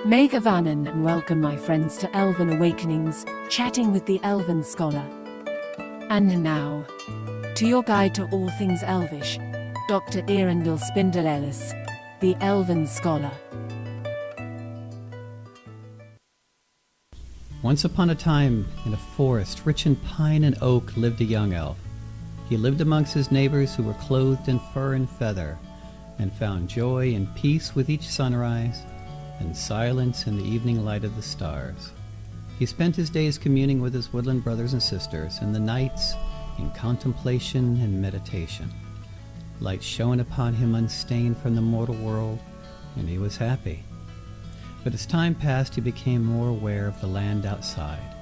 Megavanan and welcome my friends to Elven Awakenings, chatting with the Elven Scholar. And now, to your guide to all things Elvish, Dr. Erendil Spindelellis, the Elven Scholar. Once upon a time, in a forest rich in pine and oak, lived a young elf. He lived amongst his neighbors who were clothed in fur and feather, and found joy and peace with each sunrise, and silence in the evening light of the stars. He spent his days communing with his woodland brothers and sisters, and the nights in contemplation and meditation. Light shone upon him unstained from the mortal world, and he was happy. But as time passed, he became more aware of the land outside,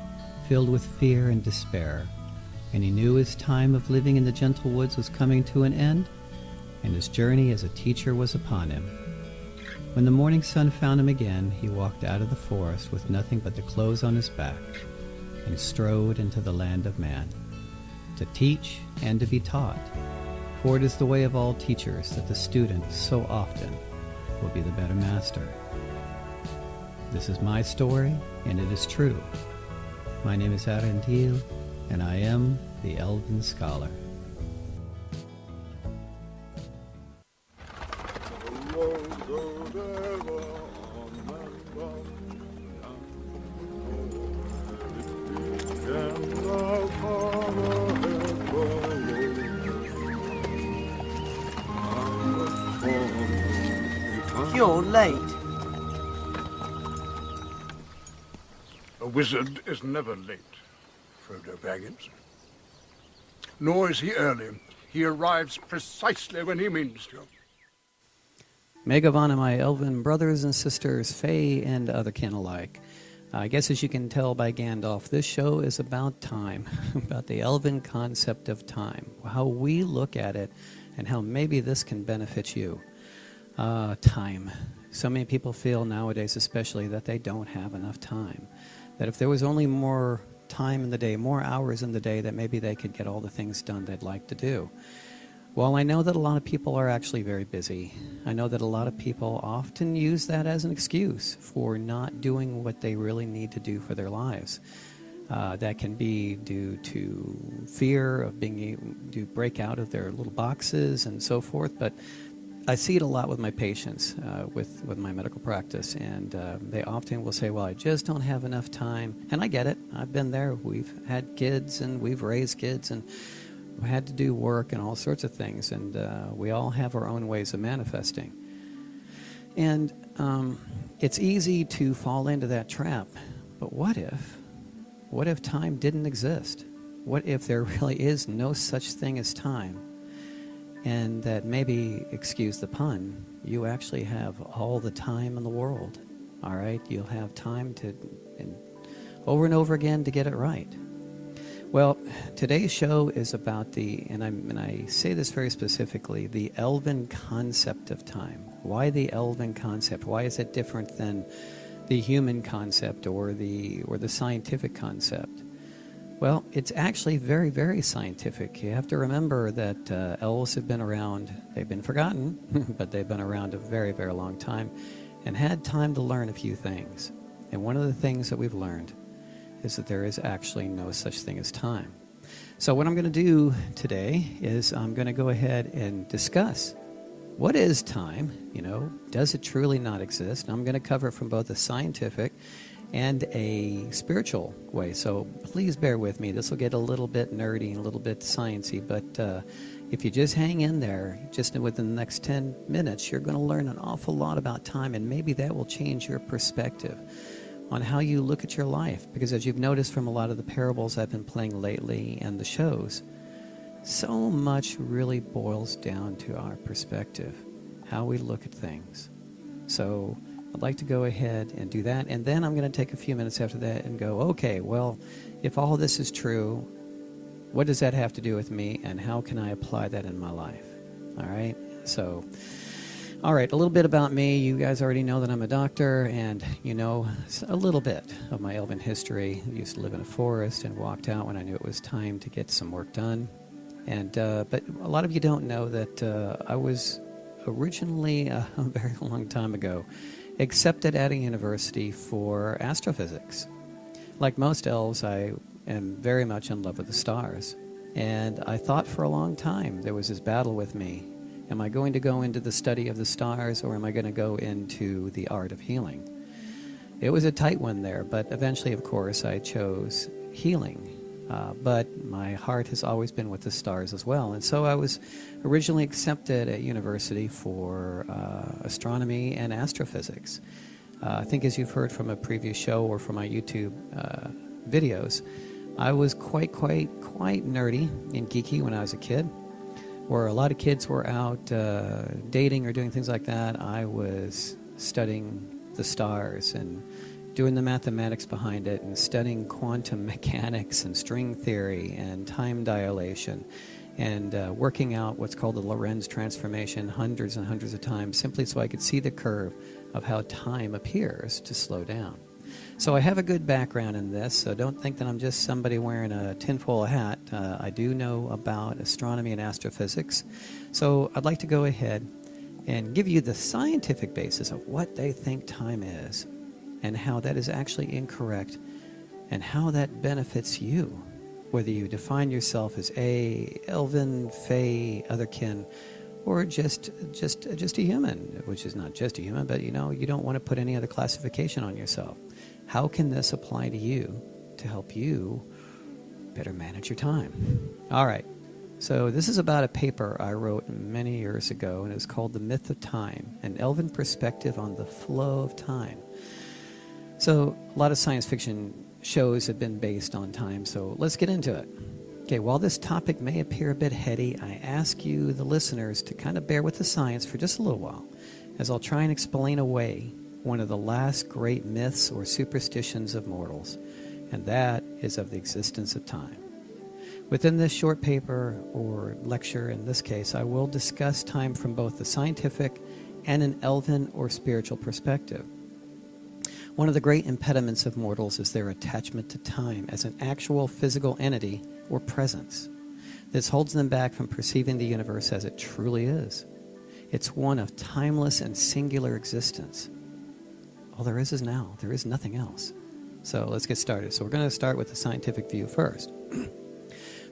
filled with fear and despair, and he knew his time of living in the gentle woods was coming to an end, and his journey as a teacher was upon him. When the morning sun found him again, he walked out of the forest with nothing but the clothes on his back, and strode into the land of man, to teach and to be taught. For it is the way of all teachers that the student so often will be the better master. This is my story, and it is true. My name is Erendil, and I am the Elven Scholar. You're late. A wizard is never late, Frodo Baggins. Nor is he early. He arrives precisely when he means to. Megavana, my elven brothers and sisters, Fae and other kin alike. I guess as you can tell by Gandalf, this show is about time, about the elven concept of time, how we look at it, and how maybe this can benefit you. Time. So many people feel nowadays especially that they don't have enough time. That if there was only more time in the day, more hours in the day, that maybe they could get all the things done they'd like to do. Well, I know that a lot of people are actually very busy. I know that a lot of people often use that as an excuse for not doing what they really need to do for their lives. That can be due to fear of being able to break out of their little boxes and so forth, but I see it a lot with my patients, with my medical practice, and they often will say, well, I just don't have enough time. And I get it. I've been there. We've had kids, and we've raised kids, and we had to do work and all sorts of things, and we all have our own ways of manifesting. And it's easy to fall into that trap, but what if time didn't exist? What if there really is no such thing as time? And that maybe, excuse the pun, you actually have all the time in the world, all right? You'll have time to, over and over again to get it right. Well, today's show is about and I say this very specifically, the Elven concept of time. Why the Elven concept? Why is it different than the human concept or the scientific concept? Well, it's actually very, very scientific. You have to remember that elves have been around. They've been forgotten, but they've been around a very, very long time and had time to learn a few things. And one of the things that we've learned is that there is actually no such thing as time. So what I'm going to do today is I'm going to go ahead and discuss what is time. Does it truly not exist? And I'm going to cover it from both a scientific and a spiritual way. So please bear with me. This will get a little bit nerdy and a little bit sciencey, but if you just hang in there, just within the next 10 minutes, you're going to learn an awful lot about time, and maybe that will change your perspective on how you look at your life. Because as you've noticed from a lot of the parables I've been playing lately and the shows, so much really boils down to our perspective, how we look at things. So I'd like to go ahead and do that, and then I'm going to take a few minutes after that and go, okay, well, if all this is true, what does that have to do with me, and how can I apply that in my life? All right? So, all right, a little bit about me. You guys already know that I'm a doctor, and you know a little bit of my elven history. I used to live in a forest and walked out when I knew it was time to get some work done. And but a lot of you don't know that I was originally, a very long time ago, accepted at a university for astrophysics. Like most elves, I am very much in love with the stars. And I thought for a long time there was this battle with me. Am I going to go into the study of the stars, or am I going to go into the art of healing? It was a tight one there, but eventually, of course, I chose healing. But my heart has always been with the stars as well. And so I was originally accepted at university for astronomy and astrophysics. I think as you've heard from a previous show or from my YouTube videos, I was quite nerdy and geeky when I was a kid. Where a lot of kids were out dating or doing things like that, I was studying the stars and doing the mathematics behind it and studying quantum mechanics and string theory and time dilation and working out what's called the Lorentz transformation hundreds and hundreds of times simply so I could see the curve of how time appears to slow down. So I have a good background in this, so don't think that I'm just somebody wearing a tinfoil hat. I do know about astronomy and astrophysics. So I'd like to go ahead and give you the scientific basis of what they think time is and how that is actually incorrect and how that benefits you, whether you define yourself as elven, fae, otherkin, or just a human, which is not just a human, but you don't want to put any other classification on yourself. How can this apply to you to help you better manage your time? All right. So this is about a paper I wrote many years ago, and it was called The Myth of Time, an Elven Perspective on the Flow of Time. So a lot of science fiction shows have been based on time, so let's get into it. Okay, while this topic may appear a bit heady, I ask you, the listeners, to kind of bear with the science for just a little while, as I'll try and explain away one of the last great myths or superstitions of mortals, and that is of the existence of time. Within this short paper, or lecture in this case, I will discuss time from both the scientific and an elven or spiritual perspective. One of the great impediments of mortals is their attachment to time as an actual physical entity or presence. This holds them back from perceiving the universe as it truly is. It's one of timeless and singular existence. All there is now. There is nothing else. So let's get started. So we're going to start with the scientific view first.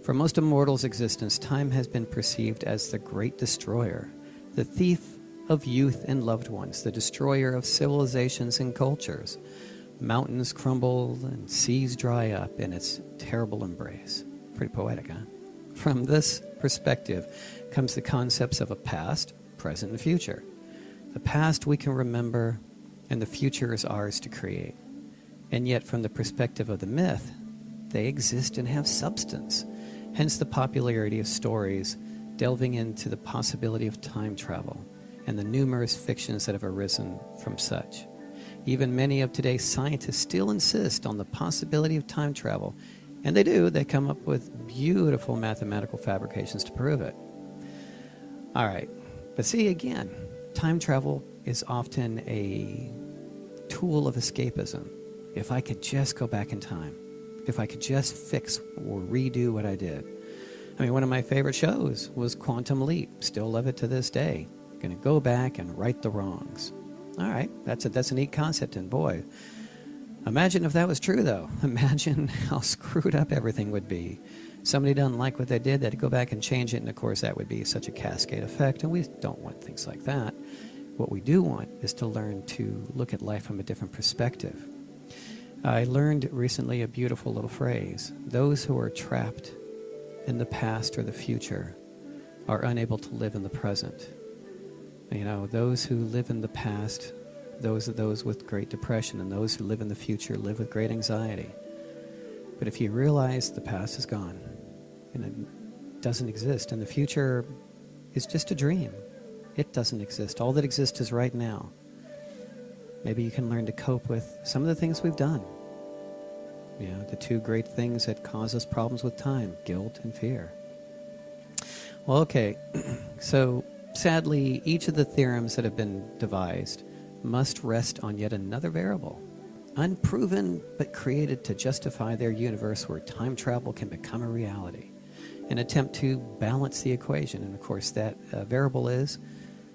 For most of mortals' existence, time has been perceived as the great destroyer, the thief of youth and loved ones, the destroyer of civilizations and cultures. Mountains crumble and seas dry up in its terrible embrace. Pretty poetic, huh? From this perspective comes the concepts of a past, present, and future. The past we can remember, and the future is ours to create. And yet, from the perspective of the myth, they exist and have substance. Hence the popularity of stories delving into the possibility of time travel and the numerous fictions that have arisen from such. Even many of today's scientists still insist on the possibility of time travel, and they do. They come up with beautiful mathematical fabrications to prove it. All right, but see, again, time travel is often a tool of escapism. If I could just go back in time, if I could just fix or redo what I did. I mean, one of my favorite shows was Quantum Leap. Still love it to this day. Going to go back and right the wrongs. All right, that's a neat concept, and boy, imagine if that was true, though. Imagine how screwed up everything would be. Somebody doesn't like what they did, they'd go back and change it, and of course that would be such a cascade effect, and we don't want things like that. What we do want is to learn to look at life from a different perspective. I learned recently a beautiful little phrase. Those who are trapped in the past or the future are unable to live in the present. You know, those who live in the past, those are those with Great Depression, and those who live in the future live with great anxiety. But if you realize the past is gone and it doesn't exist, and the future is just a dream, it doesn't exist. All that exists is right now. Maybe you can learn to cope with some of the things we've done. You know, the two great things that cause us problems with time, guilt and fear. Well, okay, so sadly, each of the theorems that have been devised must rest on yet another variable, unproven but created to justify their universe where time travel can become a reality, an attempt to balance the equation. And of course, that variable is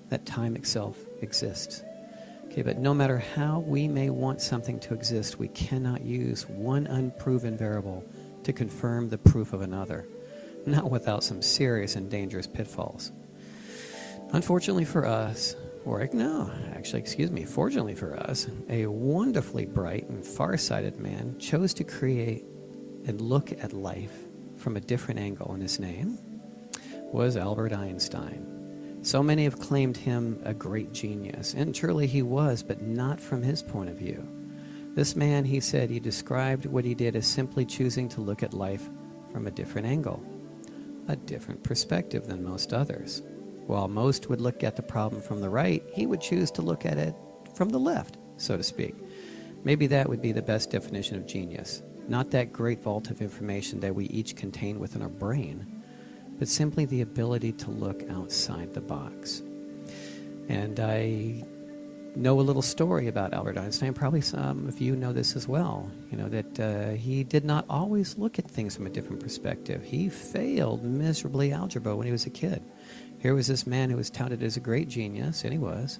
that time itself exists. Okay, but no matter how we may want something to exist, we cannot use one unproven variable to confirm the proof of another, not without some serious and dangerous pitfalls. Unfortunately for us, fortunately for us, a wonderfully bright and far-sighted man chose to create and look at life from a different angle, and his name was Albert Einstein. So many have claimed him a great genius, and truly he was, but not from his point of view. This man, he said, he described what he did as simply choosing to look at life from a different angle, a different perspective than most others. While most would look at the problem from the right, he would choose to look at it from the left, so to speak. Maybe that would be the best definition of genius. Not that great vault of information that we each contain within our brain, but simply the ability to look outside the box. And I know a little story about Albert Einstein. Probably some of you know this as well. You know that he did not always look at things from a different perspective. He failed miserably algebra when he was a kid. Here was this man who was touted as a great genius, and he was.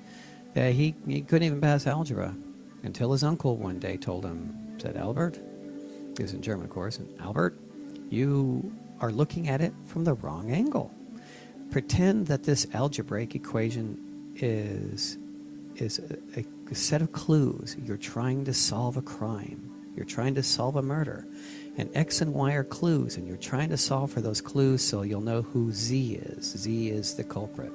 He couldn't even pass algebra until his uncle one day told him, said, Albert, he was in German, of course, and Albert, you are looking at it from the wrong angle. Pretend that this algebraic equation is a set of clues. You're trying to solve a crime. You're trying to solve a murder. And X and Y are clues, and you're trying to solve for those clues so you'll know who Z is. Z is the culprit.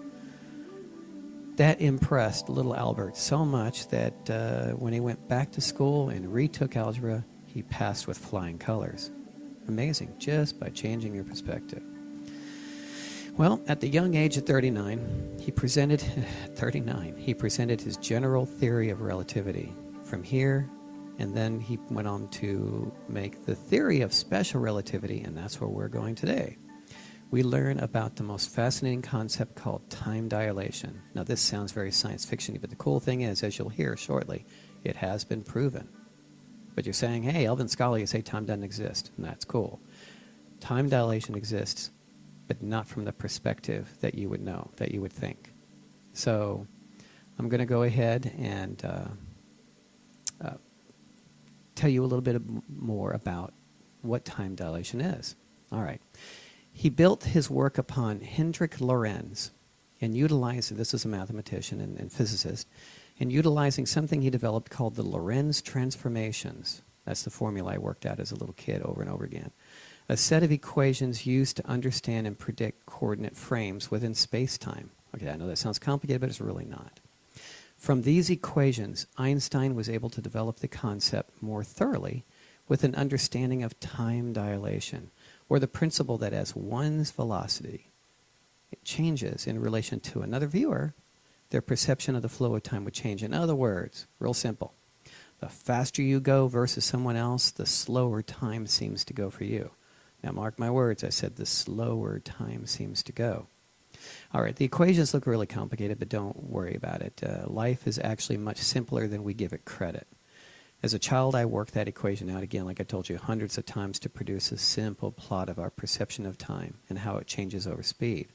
That impressed little Albert so much that when he went back to school and retook algebra, he passed with flying colors. Amazing, just by changing your perspective. Well, at the young age of 39, he presented his general theory of relativity. From here, and then he went on to make the theory of special relativity, and that's where we're going today. We learn about the most fascinating concept called time dilation. Now, this sounds very science fiction-y, but the cool thing is, as you'll hear shortly, it has been proven. But you're saying, hey, Elven Scholar, you say time doesn't exist, and that's cool. Time dilation exists, but not from the perspective that you would know, that you would think. So I'm going to go ahead and tell you a little bit more about what time dilation is. All right. He built his work upon Hendrik Lorentz and utilized, this is a mathematician and physicist, and utilizing something he developed called the Lorentz transformations. That's the formula I worked out as a little kid over and over again. A set of equations used to understand and predict coordinate frames within space-time. Okay, I know that sounds complicated, but it's really not. From these equations, Einstein was able to develop the concept more thoroughly with an understanding of time dilation, or the principle that as one's velocity it changes in relation to another viewer, their perception of the flow of time would change. In other words, real simple, the faster you go versus someone else, the slower time seems to go for you. Now mark my words, I said the slower time seems to go. All right, the equations look really complicated, but don't worry about it. Life is actually much simpler than we give it credit. As a child, I worked that equation out again, like I told you, hundreds of times to produce a simple plot of our perception of time and how it changes over speed.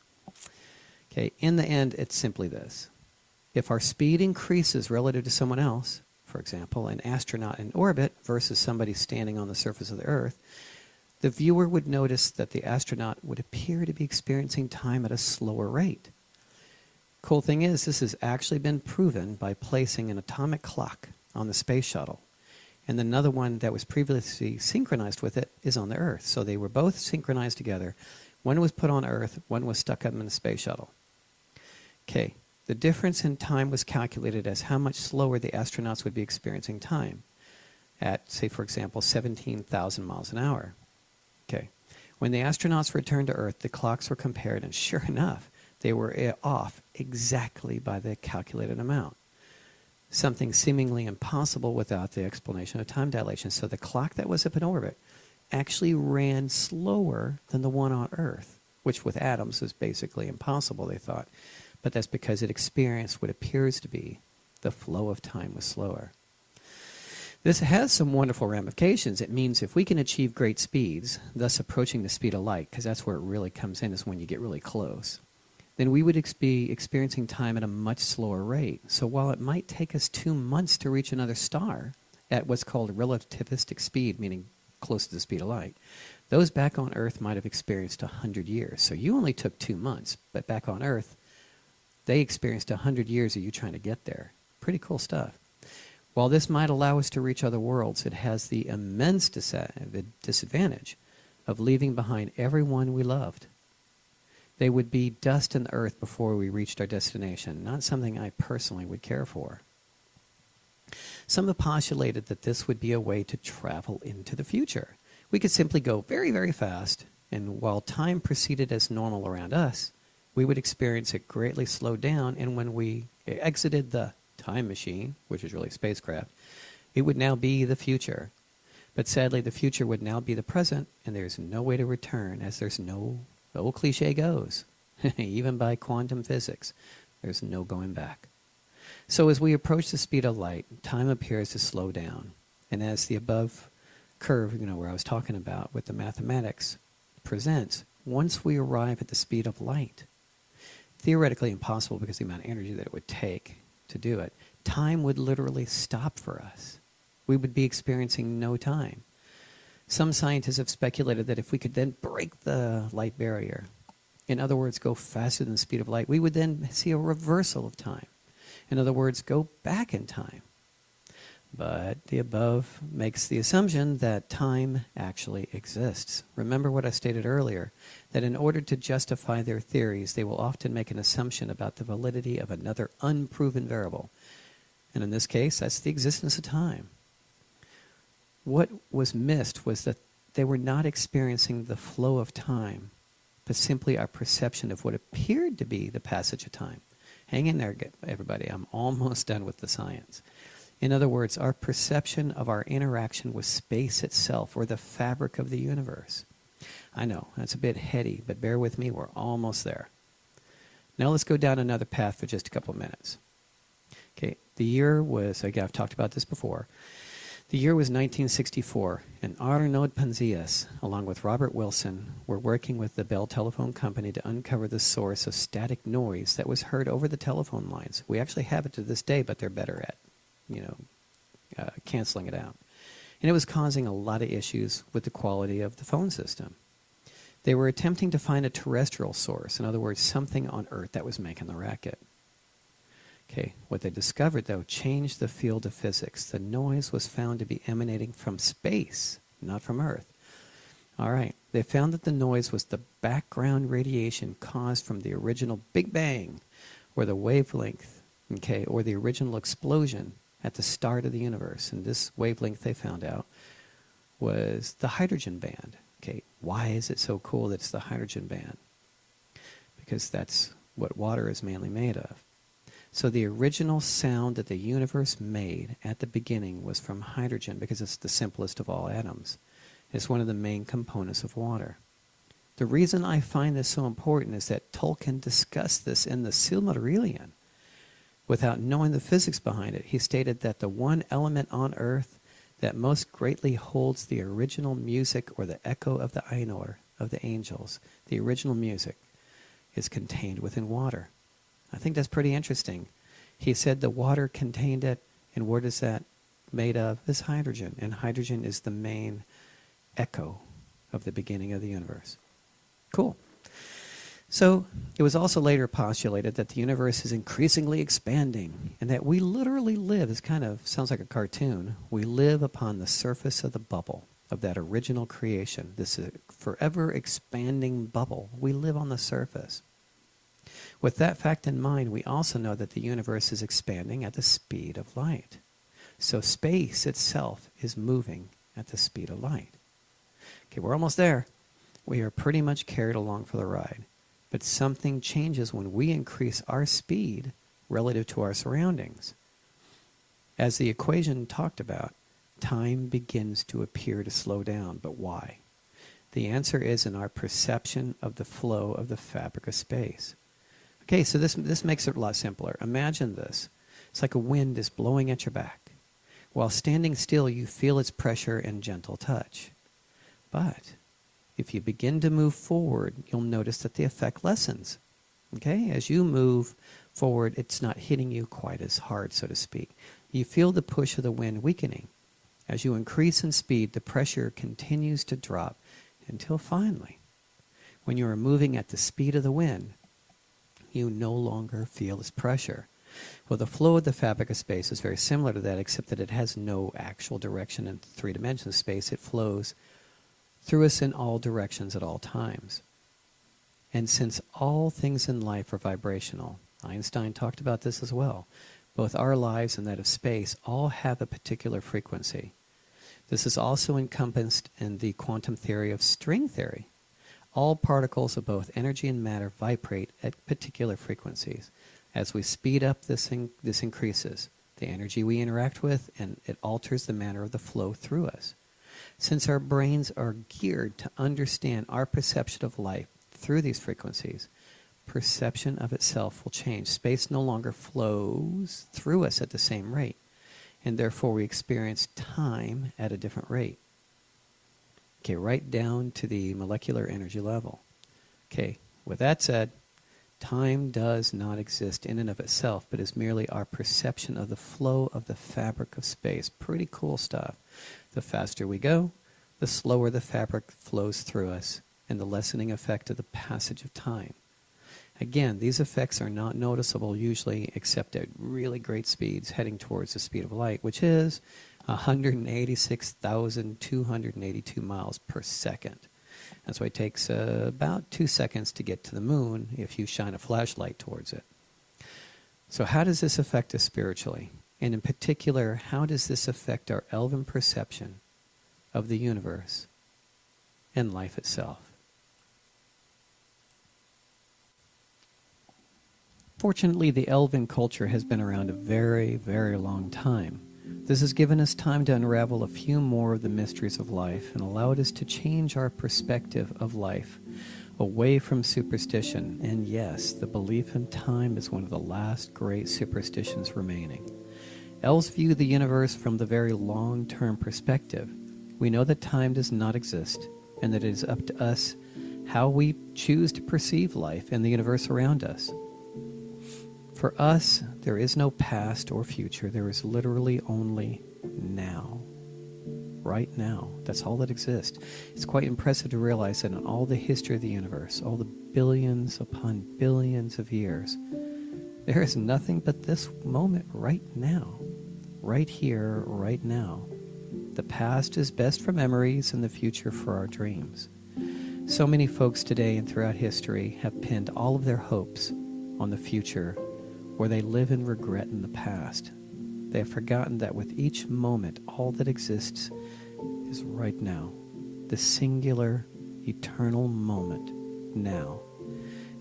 Okay, in the end, it's simply this. If our speed increases relative to someone else, for example, an astronaut in orbit versus somebody standing on the surface of the Earth, the viewer would notice that the astronaut would appear to be experiencing time at a slower rate. Cool thing is, this has actually been proven by placing an atomic clock on the space shuttle, and another one that was previously synchronized with it is on the Earth. So they were both synchronized together. One was put on Earth, one was stuck up in the space shuttle. Okay, the difference in time was calculated as how much slower the astronauts would be experiencing time at, say, for example, 17,000 miles an hour. Okay, when the astronauts returned to Earth, the clocks were compared, and sure enough, they were off exactly by the calculated amount. Something seemingly impossible without the explanation of time dilation. So the clock that was up in orbit actually ran slower than the one on Earth, which with atoms is basically impossible, they thought. But that's because it experienced what appears to be the flow of time was slower. This has some wonderful ramifications. It means if we can achieve great speeds, thus approaching the speed of light, because that's where it really comes in, is when you get really close, then we would be experiencing time at a much slower rate. So while it might take us 2 months to reach another star at what's called relativistic speed, meaning close to the speed of light, those back on Earth might have experienced 100 years. So you only took 2 months, but back on Earth, they experienced 100 years of you trying to get there. Pretty cool stuff. While this might allow us to reach other worlds, it has the immense disadvantage of leaving behind everyone we loved. They would be dust in the earth before we reached our destination, not something I personally would care for. Some have postulated that this would be a way to travel into the future. We could simply go very, very fast, and while time proceeded as normal around us, we would experience it greatly slowed down, and when we exited the time machine, which is really a spacecraft, it would now be the future. But sadly, the future would now be the present, and there's no way to return, as there's no, the old cliche goes, even by quantum physics, there's no going back. So as we approach the speed of light, time appears to slow down. And as the above curve, where I was talking about with the mathematics presents, once we arrive at the speed of light, theoretically impossible because of the amount of energy that it would take to do it, time would literally stop for us. We would be experiencing no time. Some scientists have speculated that if we could then break the light barrier, in other words, go faster than the speed of light, we would then see a reversal of time. In other words, go back in time. But the above makes the assumption that time actually exists. Remember what I stated earlier, that in order to justify their theories, they will often make an assumption about the validity of another unproven variable. And in this case, that's the existence of time. What was missed was that they were not experiencing the flow of time, but simply our perception of what appeared to be the passage of time. Hang in there, everybody. I'm almost done with the science. In other words, our perception of our interaction with space itself, or the fabric of the universe. I know, that's a bit heady, but bear with me, we're almost there. Now let's go down another path for just a couple of minutes. Okay, the year was, again, I've talked about this before. The year was 1964, and Arnaud Panzias, along with Robert Wilson, were working with the Bell Telephone Company to uncover the source of static noise that was heard over the telephone lines. We actually have it to this day, but they're better at canceling it out. And it was causing a lot of issues with the quality of the phone system. They were attempting to find a terrestrial source, in other words, something on Earth that was making the racket. Okay, what they discovered, though, changed the field of physics. The noise was found to be emanating from space, not from Earth. All right, they found that the noise was the background radiation caused from the original Big Bang, or the wavelength, okay, or the original explosion at the start of the universe. And this wavelength, they found out, was the hydrogen band. Okay, why is it so cool that it's the hydrogen band? Because that's what water is mainly made of. So the original sound that the universe made at the beginning was from hydrogen, because it's the simplest of all atoms. It's one of the main components of water. The reason I find this so important is that Tolkien discussed this in the Silmarillion. Without knowing the physics behind it, he stated that the one element on Earth that most greatly holds the original music, or the echo of the Ainur, of the angels, the original music, is contained within water. I think that's pretty interesting. He said the water contained it, and what is that made of? Is hydrogen, and hydrogen is the main echo of the beginning of the universe. Cool. So it was also later postulated that the universe is increasingly expanding, and that we literally live, this kind of sounds like a cartoon, we live upon the surface of the bubble of that original creation, this forever expanding bubble. We live on the surface. With that fact in mind, we also know that the universe is expanding at the speed of light. So space itself is moving at the speed of light. Okay, we're almost there. We are pretty much carried along for the ride. But something changes when we increase our speed relative to our surroundings. As the equation talked about, time begins to appear to slow down. But why? The answer is in our perception of the flow of the fabric of space. Okay, so this makes it a lot simpler. Imagine this. It's like a wind is blowing at your back. While standing still, you feel its pressure and gentle touch. But if you begin to move forward, you'll notice that the effect lessens. Okay, as you move forward, it's not hitting you quite as hard, so to speak. You feel the push of the wind weakening. As you increase in speed, the pressure continues to drop until finally, when you are moving at the speed of the wind, you no longer feel this pressure. Well, the flow of the fabric of space is very similar to that, except that it has no actual direction in 3 dimensions of space. It flows through us in all directions at all times. And since all things in life are vibrational, Einstein talked about this as well, both our lives and that of space all have a particular frequency. This is also encompassed in the quantum theory of string theory. All particles of both energy and matter vibrate at particular frequencies. As we speed up, this increases the energy we interact with, and it alters the manner of the flow through us. Since our brains are geared to understand our perception of life through these frequencies, perception of itself will change. Space no longer flows through us at the same rate, and therefore we experience time at a different rate. Okay, right down to the molecular energy level. Okay, with that said, time does not exist in and of itself, but is merely our perception of the flow of the fabric of space. Pretty cool stuff. The faster we go, the slower the fabric flows through us, and the lessening effect of the passage of time. Again, these effects are not noticeable usually except at really great speeds, heading towards the speed of light, which is 186,282 miles per second. That's why it takes about 2 seconds to get to the moon if you shine a flashlight towards it. So how does this affect us spiritually? And in particular, how does this affect our elven perception of the universe and life itself? Fortunately, the elven culture has been around a very, very long time. This has given us time to unravel a few more of the mysteries of life and allowed us to change our perspective of life away from superstition. And yes, the belief in time is one of the last great superstitions remaining. Elves view the universe from the very long-term perspective. We know that time does not exist, and that it is up to us how we choose to perceive life and the universe around us. For us, there is no past or future. There is literally only now. Right now. That's all that exists. It's quite impressive to realize that in all the history of the universe, all the billions upon billions of years, there is nothing but this moment right now. Right here, right now. The past is best for memories and the future for our dreams. So many folks today and throughout history have pinned all of their hopes on the future, where they live in regret in the past. They have forgotten that with each moment, all that exists is right now. The singular, eternal moment, now.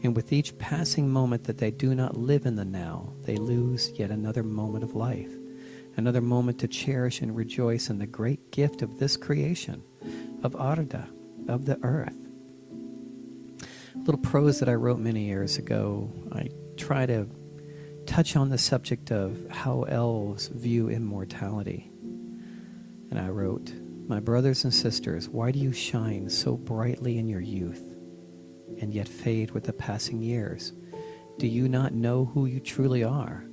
And with each passing moment that they do not live in the now, they lose yet another moment of life. Another moment to cherish and rejoice in the great gift of this creation, of Arda, of the earth. A little prose that I wrote many years ago, I try to touch on the subject of how elves view immortality. And I wrote, "My brothers and sisters, why do you shine so brightly in your youth and yet fade with the passing years? Do you not know who you truly are?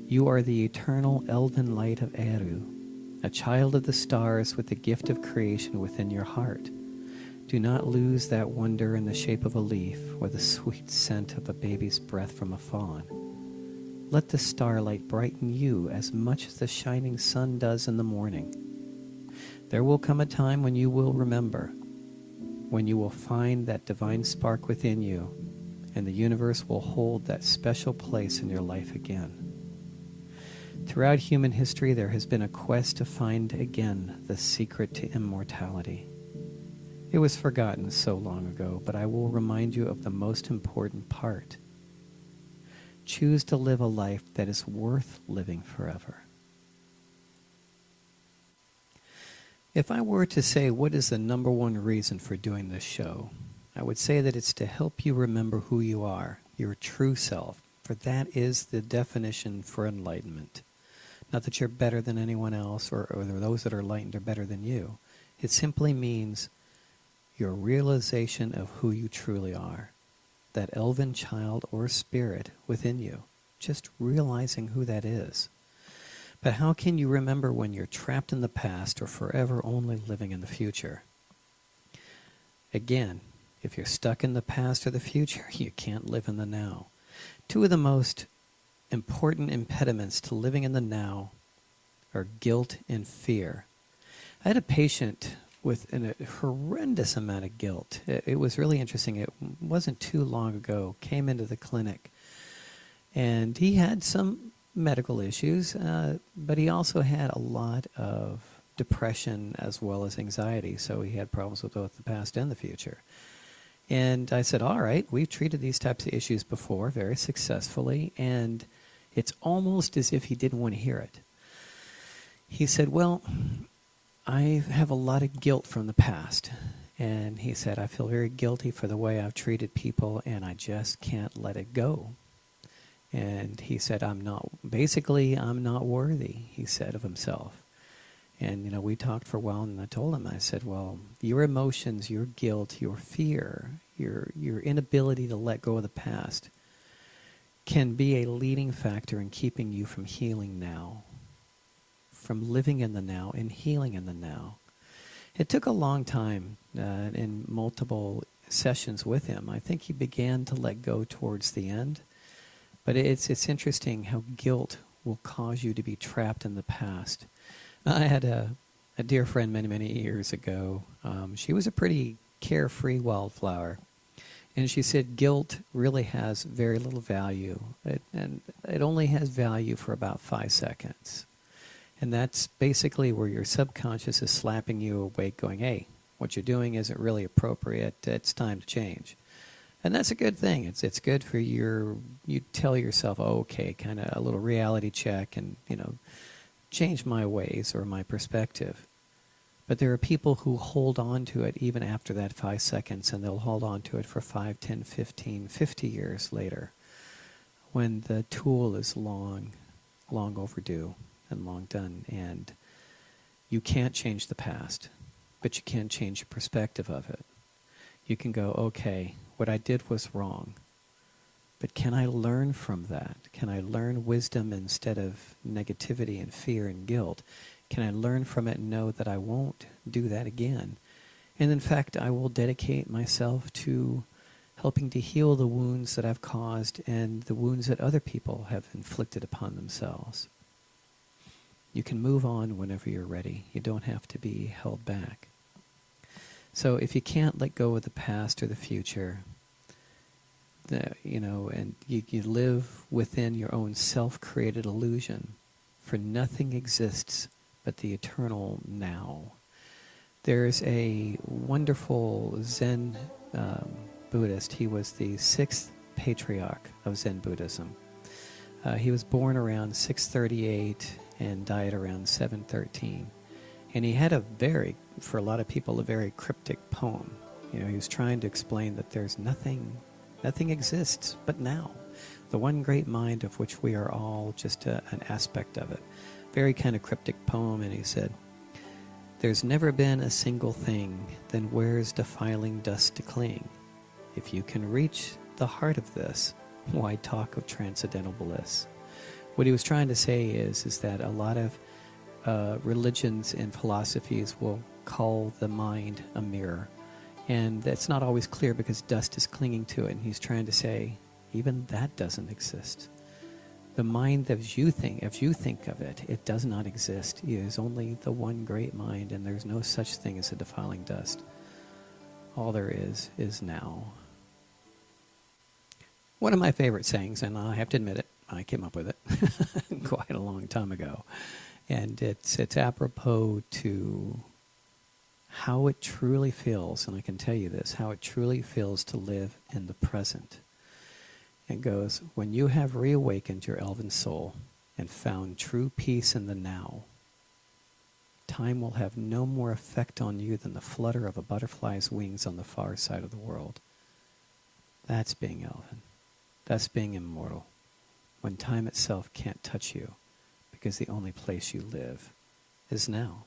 You are the eternal elven light of Eru, a child of the stars with the gift of creation within your heart. Do not lose that wonder in the shape of a leaf or the sweet scent of a baby's breath from a fawn. Let the starlight brighten you as much as the shining sun does in the morning. There will come a time when you will remember, when you will find that divine spark within you, and the universe will hold that special place in your life again." Throughout human history, there has been a quest to find again the secret to immortality. It was forgotten so long ago, but I will remind you of the most important part. Choose to live a life that is worth living forever. If I were to say what is the number one reason for doing this show, I would say that it's to help you remember who you are, your true self, for that is the definition for enlightenment. Not that you're better than anyone else or those that are enlightened are better than you. It simply means your realization of who you truly are. that elven child or spirit within you, just realizing who that is. But how can you remember when you're trapped in the past or forever only living in the future? Again, if you're stuck in the past or the future, you can't live in the now. Two of the most important impediments to living in the now are guilt and fear. I had a patient with a horrendous amount of guilt. It was really interesting. It wasn't too long ago, came into the clinic, and he had some medical issues, but he also had a lot of depression as well as anxiety, so he had problems with both the past and the future. And I said, all right, we've treated these types of issues before very successfully, and it's almost as if he didn't want to hear it. He said, well, I have a lot of guilt from the past. And he said, I feel very guilty for the way I've treated people, and I just can't let it go. And he said, I'm not worthy, he said of himself. And, we talked for a while, and I told him, I said, well, your emotions, your guilt, your fear, your inability to let go of the past can be a leading factor in keeping you from healing now, from living in the now and healing in the now. It took a long time in multiple sessions with him. I think he began to let go towards the end. But it's interesting how guilt will cause you to be trapped in the past. I had a dear friend many, many years ago. She was a pretty carefree wildflower. And she said guilt really has very little value. And it only has value for about 5 seconds. And that's basically where your subconscious is slapping you awake going, hey, what you're doing isn't really appropriate. It's time to change. And that's a good thing. It's good for you tell yourself, oh, okay, kind of a little reality check and, change my ways or my perspective. But there are people who hold on to it even after that 5 seconds, and they'll hold on to it for 5, 10, 15, 50 years later when the tool is long overdue and long done. And you can't change the past, but you can change your perspective of it. You can go, okay, what I did was wrong, but can I learn from that? Can I learn wisdom instead of negativity and fear and guilt? Can I learn from it and know that I won't do that again? And in fact, I will dedicate myself to helping to heal the wounds that I've caused and the wounds that other people have inflicted upon themselves. You can move on whenever you're ready. You don't have to be held back. So if you can't let go of the past or the future, and you live within your own self-created illusion, for nothing exists but the eternal now. There's a wonderful Zen Buddhist. He was the 6th patriarch of Zen Buddhism. He was born around 638 and died around 713. And he had for a lot of people, a very cryptic poem. He was trying to explain that there's nothing exists but now. The one great mind of which we are all just an aspect of it. Very kind of cryptic poem, and he said, there's never been a single thing, then where's defiling dust to cling? If you can reach the heart of this, why talk of transcendental bliss? What he was trying to say is that a lot of religions and philosophies will call the mind a mirror. And that's not always clear because dust is clinging to it. And he's trying to say, even that doesn't exist. The mind as you think of it, it does not exist. It is only the one great mind, and there's no such thing as a defiling dust. All there is now. One of my favorite sayings, and I have to admit it, I came up with it quite a long time ago. And it's apropos to how it truly feels, and I can tell you this, how it truly feels to live in the present. It goes, when you have reawakened your elven soul and found true peace in the now, time will have no more effect on you than the flutter of a butterfly's wings on the far side of the world. That's being elven. That's being immortal. When time itself can't touch you, because the only place you live is now.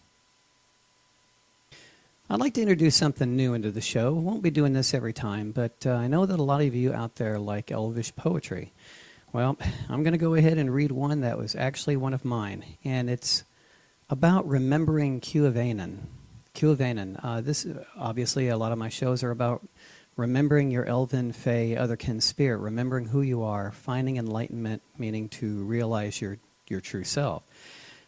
I'd like to introduce something new into the show. Won't be doing this every time, but I know that a lot of you out there like Elvish poetry. Well, I'm going to go ahead and read one that was actually one of mine, and it's about remembering Cuavainen. This obviously a lot of my shows are about remembering your elven, fey, otherkin spirit, remembering who you are, finding enlightenment, meaning to realize your true self.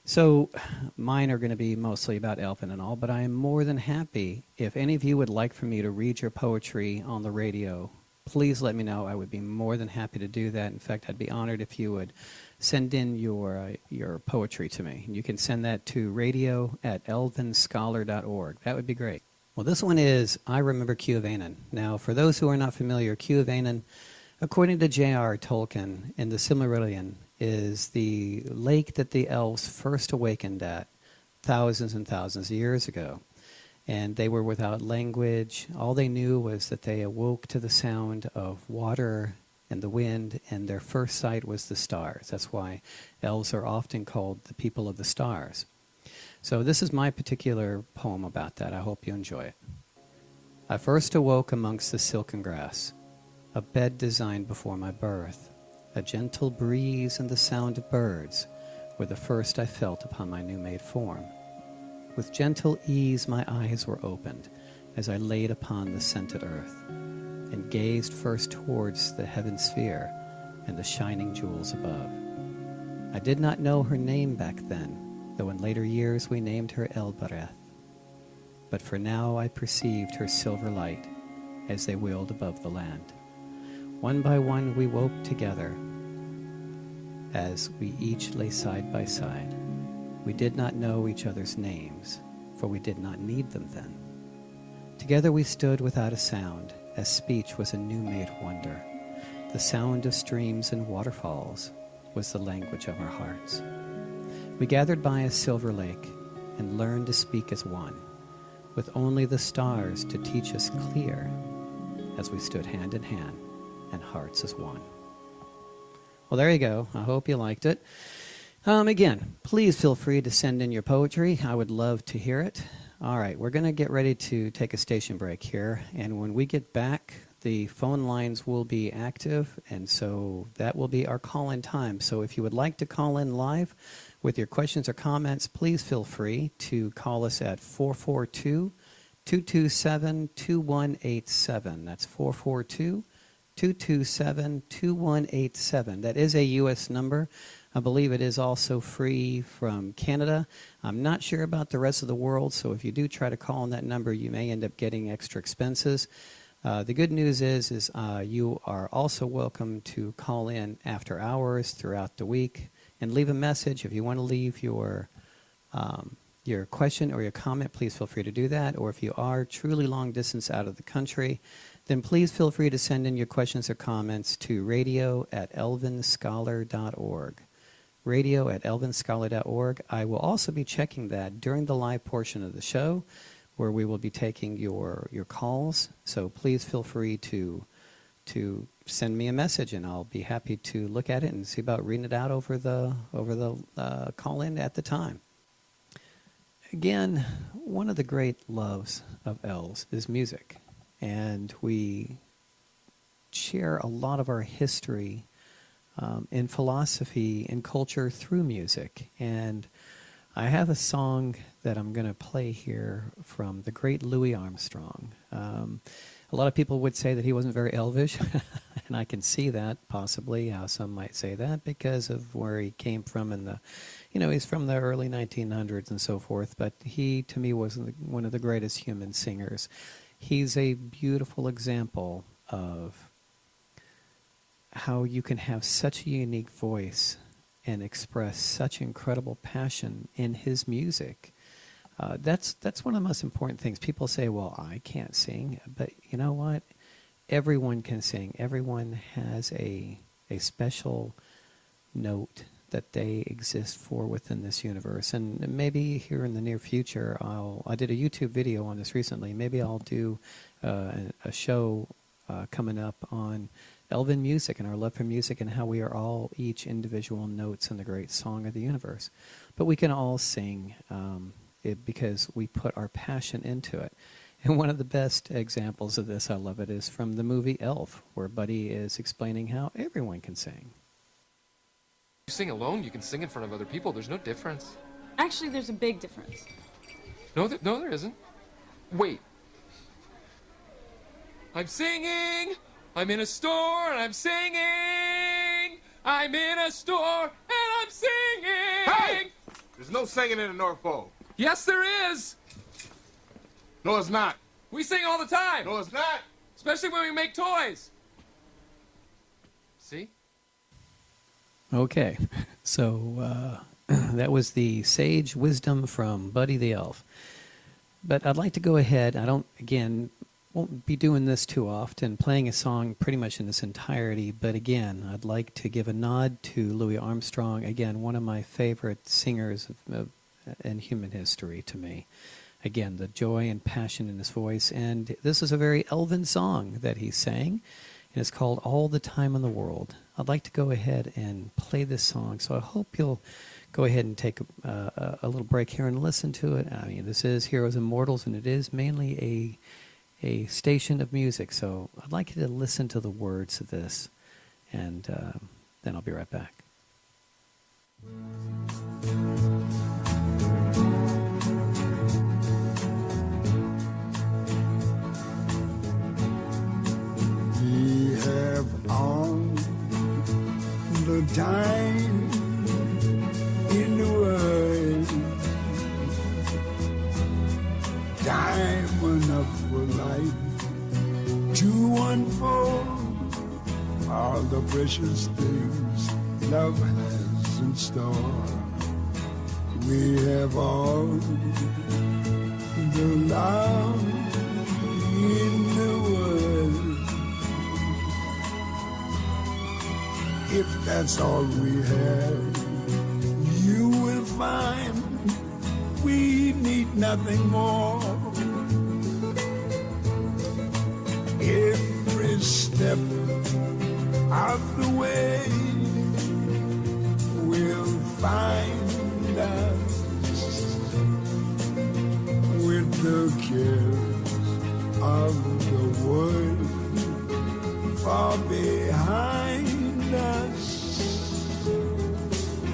So mine are going to be mostly about elven and all, but I am more than happy if any of you would like for me to read your poetry on the radio. Please let me know. I would be more than happy to do that. In fact, I'd be honored if you would send in your poetry to me. You can send that to radio@elvenscholar.org. That would be great. Well, this one is I Remember Cuavainen. Now, for those who are not familiar, Cuavainen, according to J.R. Tolkien in the Silmarillion, is the lake that the elves first awakened at thousands and thousands of years ago. And they were without language. All they knew was that they awoke to the sound of water and the wind, and their first sight was the stars. That's why elves are often called the people of the stars. So this is my particular poem about that. I hope you enjoy it. I first awoke amongst the silken grass, a bed designed before my birth. A gentle breeze and the sound of birds were the first I felt upon my new-made form. With gentle ease my eyes were opened as I laid upon the scented earth, and gazed first towards the heaven sphere and the shining jewels above. I did not know her name back then, though in later years we named her Elbereth. But for now I perceived her silver light as they wheeled above the land. One by one we woke together as we each lay side by side. We did not know each other's names, for we did not need them then. Together we stood without a sound, as speech was a new-made wonder. The sound of streams and waterfalls was the language of our hearts. We gathered by a silver lake and learned to speak as one, with only the stars to teach us clear, as we stood hand in hand and hearts as one. Well, there you go. I hope you liked it. Again, please feel free to send in your poetry. I would love to hear it. All right, we're going to get ready to take a station break here. And when we get back, the phone lines will be active. And so that will be our call-in time. So if you would like to call in live with your questions or comments, please feel free to call us at 442-227-2187. That's 442-227-2187. That is a U.S. number. I believe it is also free from Canada. I'm not sure about the rest of the world, so if you do try to call on that number, you may end up getting extra expenses. The good news is you are also welcome to call in after hours throughout the week and leave a message. If you want to leave your question or your comment, please feel free to do that. Or if you are truly long distance out of the country, then please feel free to send in your questions or comments to radio@elvenscholar.org. radio@elvenscholar.org. I will also be checking that during the live portion of the show, where we will be taking your calls. So please feel free to send me a message, and I'll be happy to look at it and see about reading it out over the call-in at the time. Again, one of the great loves of elves is music, and we share a lot of our history in philosophy and culture through music. And I have a song that I'm going to play here from the great Louis Armstrong. A lot of people would say that he wasn't very elvish, and I can see that, possibly, how some might say that, because of where he came from in the, he's from the early 1900s and so forth, but he, to me, was one of the greatest human singers. He's a beautiful example of how you can have such a unique voice and express such incredible passion in his music. That's one of the most important things. People say, well, I can't sing, but you know what? Everyone can sing. Everyone has a special note that they exist for within this universe. And maybe here in the near future, I did a YouTube video on this recently. Maybe I'll do a show coming up on Elven music and our love for music and how we are all each individual notes in the great song of the universe. But we can all sing because we put our passion into it. And one of the best examples of this, I love it, is from the movie Elf, where Buddy is explaining how everyone can sing. You sing alone, you can sing in front of other people. There's no difference. Actually, there's a big difference. No, there isn't. Wait. I'm singing. I'm in a store and I'm singing. I'm in a store and I'm singing. Hey! There's no singing in the North Pole. Yes, there is. No, it's not. We sing all the time. No, it's not. Especially when we make toys. See? Okay, so that was the sage wisdom from Buddy the Elf. But I'd like to go ahead. Won't be doing this too often, playing a song pretty much in its entirety. But again, I'd like to give a nod to Louis Armstrong. Again, one of my favorite singers in human history to me. Again, the joy and passion in his voice. And this is a very elven song that he sang. And it's called All the Time in the World. I'd like to go ahead and play this song. So I hope you'll go ahead and take a little break here and listen to it. I mean, this is Heroes and Mortals, and it is mainly a station of music. So I'd like you to listen to the words of this, and then I'll be right back. We have all the time in the world, time enough for life to unfold all the precious things love has in store. We have all the love in the world. If that's all we have, you will find we need nothing more. Every step of the way will find us with the cares of the world far behind us.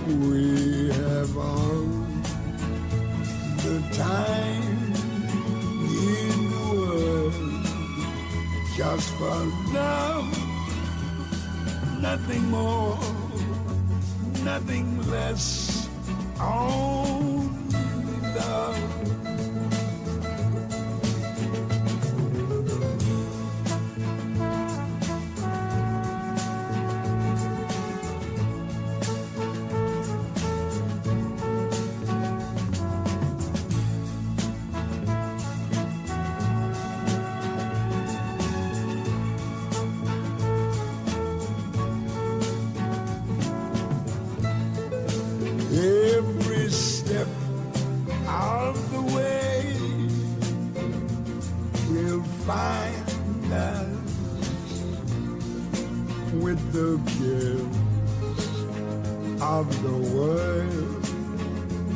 We have all the time in the world just for love, nothing more, nothing less, only love. Every step of the way will find us with the cares of the world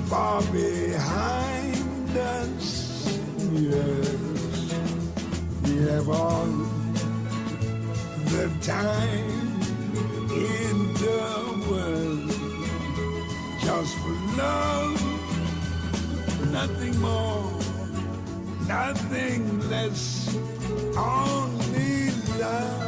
far behind us. Yes, we have all the time in the world just for love, nothing more, nothing less, only love.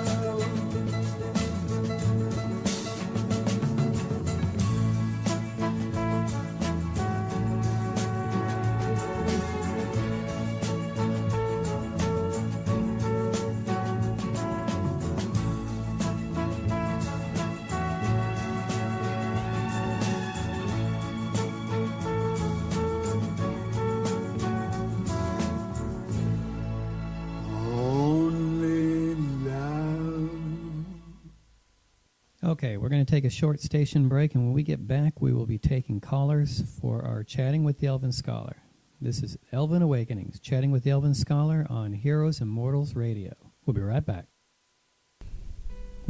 Okay, we're going to take a short station break, and when we get back, we will be taking callers for our Chatting with the Elven Scholar. This is Elven Awakenings, Chatting with the Elven Scholar on Heroes and Mortals Radio. We'll be right back.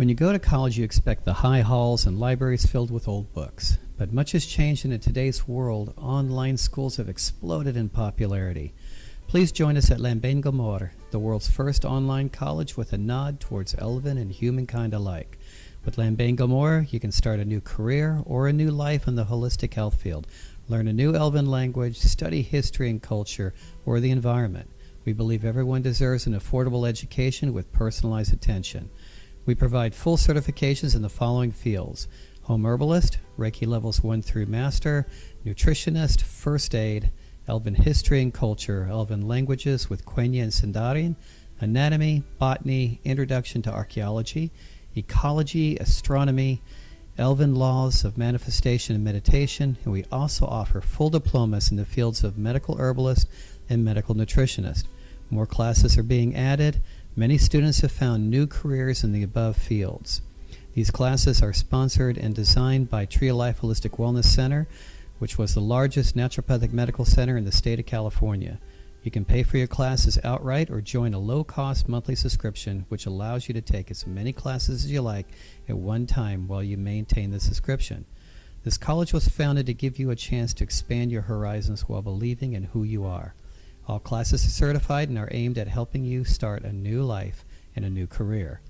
When you go to college, you expect the high halls and libraries filled with old books. But much has changed, and in today's world, online schools have exploded in popularity. Please join us at Lambén Gomor, the world's first online college with a nod towards Elven and humankind alike. With Lambén Gomor, you can start a new career or a new life in the holistic health field, learn a new Elven language, study history and culture, or the environment. We believe everyone deserves an affordable education with personalized attention. We provide full certifications in the following fields: home herbalist, Reiki levels 1 through master, nutritionist, first aid, Elven history and culture, Elven languages with Quenya and Sindarin, anatomy, botany, introduction to archaeology, ecology, astronomy, Elven laws of manifestation and meditation, and we also offer full diplomas in the fields of medical herbalist and medical nutritionist. More classes are being added. Many students have found new careers in the above fields. These classes are sponsored and designed by Tree of Life Holistic Wellness Center, which was the largest naturopathic medical center in the state of California. You can pay for your classes outright or join a low-cost monthly subscription, which allows you to take as many classes as you like at one time while you maintain the subscription. This college was founded to give you a chance to expand your horizons while believing in who you are. All classes are certified and are aimed at helping you start a new life and a new career.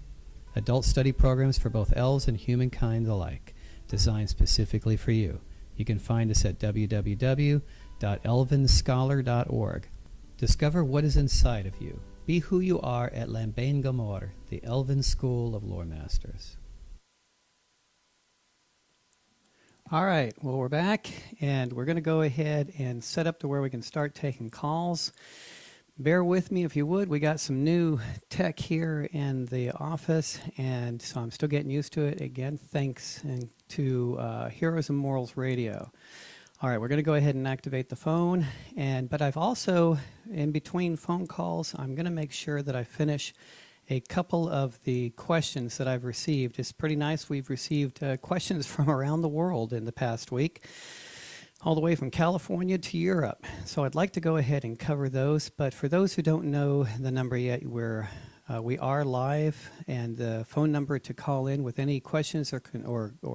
Adult study programs for both elves and humankind alike, designed specifically for you. You can find us at www.elvenscholar.org. Discover what is inside of you. Be who you are at Lambén Gomor, the Elven School of Lore Masters. All right, well, we're back, and we're going to go ahead and set up to where we can start taking calls. Bear with me if you would. We got some new tech here in the office, and so I'm still getting used to it. Again, thanks to Heroes and Morals Radio. All right, we're going to go ahead and activate the phone, but I've also, in between phone calls, I'm going to make sure that I finish a couple of the questions that I've received. It's pretty nice. We've received questions from around the world in the past week, all the way from California to Europe. So I'd like to go ahead and cover those. But for those who don't know the number yet, we are live, and the phone number to call in with any questions or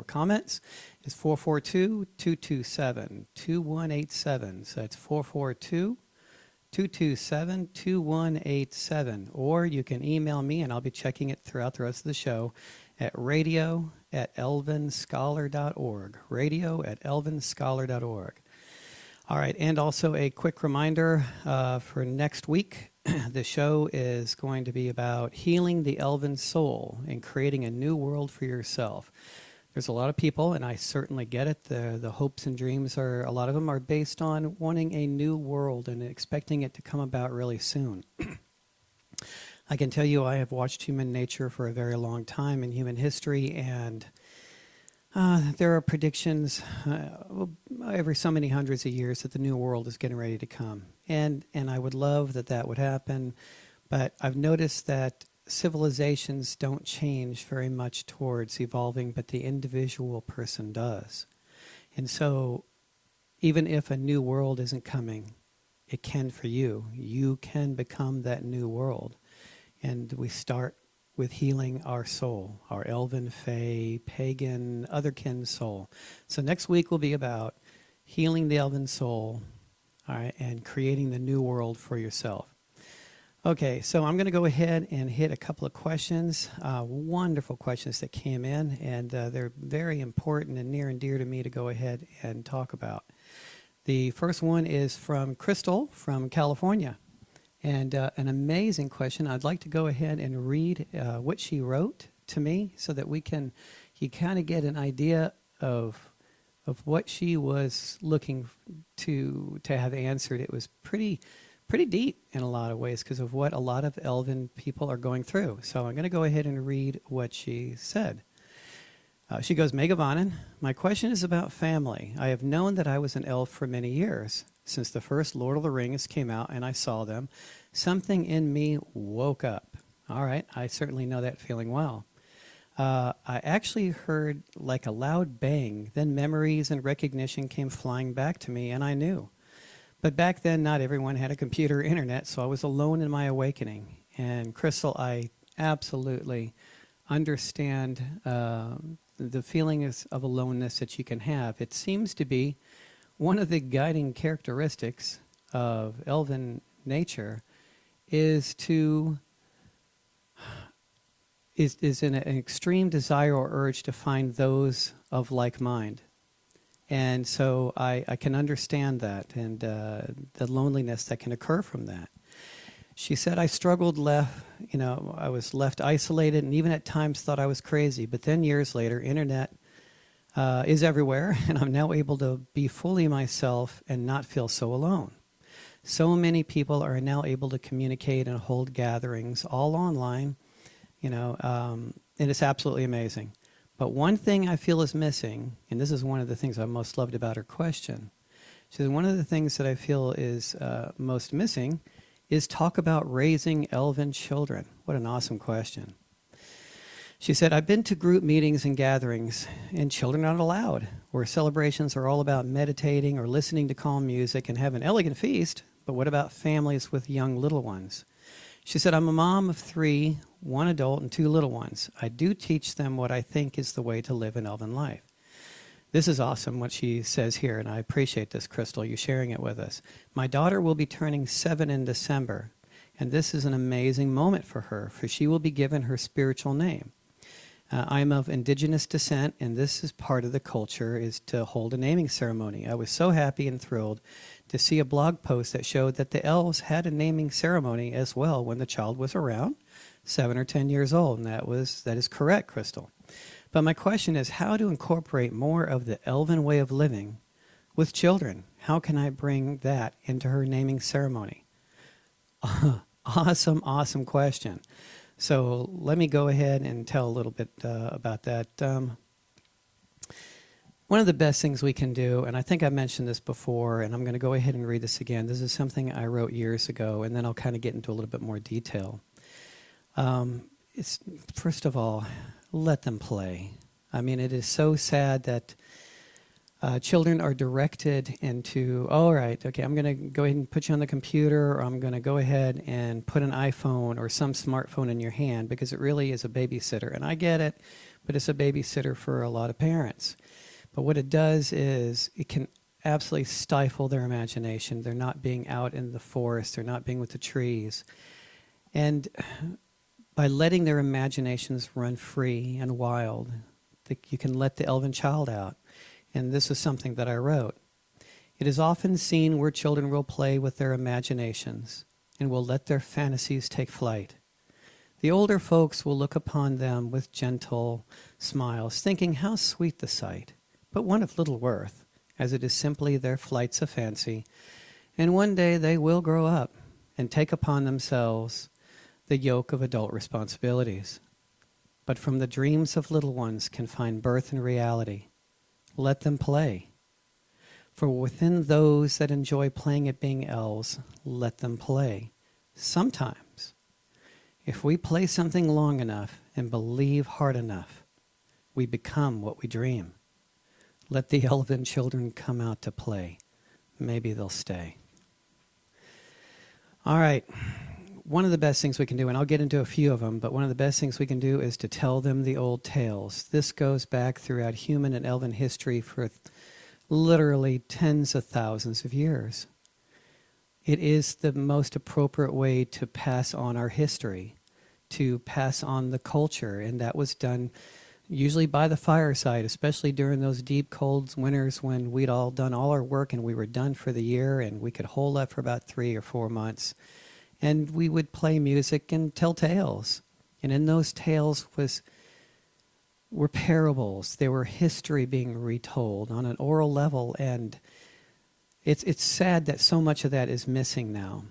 comments is 442-227-2187. So that's 442-227-2187, or you can email me, and I'll be checking it throughout the rest of the show at radio@elvenscholar.org, radio@elvenscholar.org. All right, and also a quick reminder for next week, the show is going to be about healing the Elven soul and creating a new world for yourself. There's a lot of people, and I certainly get it. The hopes and dreams a lot of them are based on wanting a new world and expecting it to come about really soon. I can tell you I have watched human nature for a very long time in human history, and there are predictions every so many hundreds of years that the new world is getting ready to come. And I would love that would happen, but I've noticed that civilizations don't change very much towards evolving, but the individual person does. And so even if a new world isn't coming, it can for you. You can become that new world. And we start with healing our soul, our Elven, Fae, pagan, otherkin soul. So next week will be about healing the Elven soul, all right, and creating the new world for yourself. Okay, so I'm going to go ahead and hit a couple of questions, wonderful questions that came in, and they're very important and near and dear to me to go ahead and talk about. The first one is from Crystal from California, and an amazing question. I'd like to go ahead and read what she wrote to me so that you kind of get an idea of what she was looking to have answered. It was pretty deep in a lot of ways because of what a lot of Elven people are going through. So I'm going to go ahead and read what she said. She goes, Megavanen, my question is about family. I have known that I was an elf for many years. Since the first Lord of the Rings came out and I saw them, something in me woke up. All right, I certainly know that feeling well. I actually heard like a loud bang. Then memories and recognition came flying back to me, and I knew. But back then, not everyone had a computer or internet, so I was alone in my awakening. And Crystal, I absolutely understand the feeling of aloneness that you can have. It seems to be one of the guiding characteristics of elven nature is an extreme desire or urge to find those of like mind. And so I can understand that and the loneliness that can occur from that. She said, I struggled I was left isolated and even at times thought I was crazy. But then years later, internet is everywhere, and I'm now able to be fully myself and not feel so alone. So many people are now able to communicate and hold gatherings all online, and it's absolutely amazing. But one thing I feel is missing, and this is one of the things I most loved about her question. She said, one of the things that I feel is most missing is talk about raising elven children. What an awesome question. She said, I've been to group meetings and gatherings, and children aren't allowed, where celebrations are all about meditating or listening to calm music and have an elegant feast, but what about families with young little ones? She said, I'm a mom of 3, 1 adult and 2 little ones. I do teach them what I think is the way to live an elven life. This is awesome, what she says here, and I appreciate this, Crystal, you sharing it with us. My daughter will be turning 7 in December, and this is an amazing moment for her, for she will be given her spiritual name. I'm of indigenous descent, and this is part of the culture, is to hold a naming ceremony. I was so happy and thrilled to see a blog post that showed that the elves had a naming ceremony as well when the child was around 7 or 10 years old, and that is correct, Crystal. But my question is how to incorporate more of the elven way of living with children. How can I bring that into her naming ceremony? Awesome question. So let me go ahead and tell a little bit about that. One of the best things we can do, and I think I mentioned this before, and I'm going to go ahead and read this again. This is something I wrote years ago, and then I'll kind of get into a little bit more detail. It's first of all, let them play. I mean, it is so sad that children are directed into, all right, okay, I'm going to go ahead and put you on the computer, or I'm going to go ahead and put an iPhone or some smartphone in your hand, because it really is a babysitter. And I get it, but it's a babysitter for a lot of parents. But what it does is it can absolutely stifle their imagination. They're not being out in the forest. They're not being with the trees. And by letting their imaginations run free and wild, you can let the elven child out. And this is something that I wrote. It is often seen where children will play with their imaginations and will let their fantasies take flight. The older folks will look upon them with gentle smiles, thinking how sweet the sight, but one of little worth, as it is simply their flights of fancy. And one day they will grow up and take upon themselves the yoke of adult responsibilities. But from the dreams of little ones can find birth and reality. Let them play. For within those that enjoy playing at being elves, let them play. Sometimes, if we play something long enough and believe hard enough, we become what we dream. Let the elven children come out to play. Maybe they'll stay. All right. One of the best things we can do, and I'll get into a few of them, but one of the best things we can do is to tell them the old tales. This goes back throughout human and elven history for literally tens of thousands of years. It is the most appropriate way to pass on our history, to pass on the culture, and that was done usually by the fireside, especially during those deep, cold winters when we'd all done all our work and we were done for the year, and we could hold up for about 3 or 4 months. And we would play music and tell tales. And in those tales were parables. They were history being retold on an oral level. And it's sad that so much of that is missing now.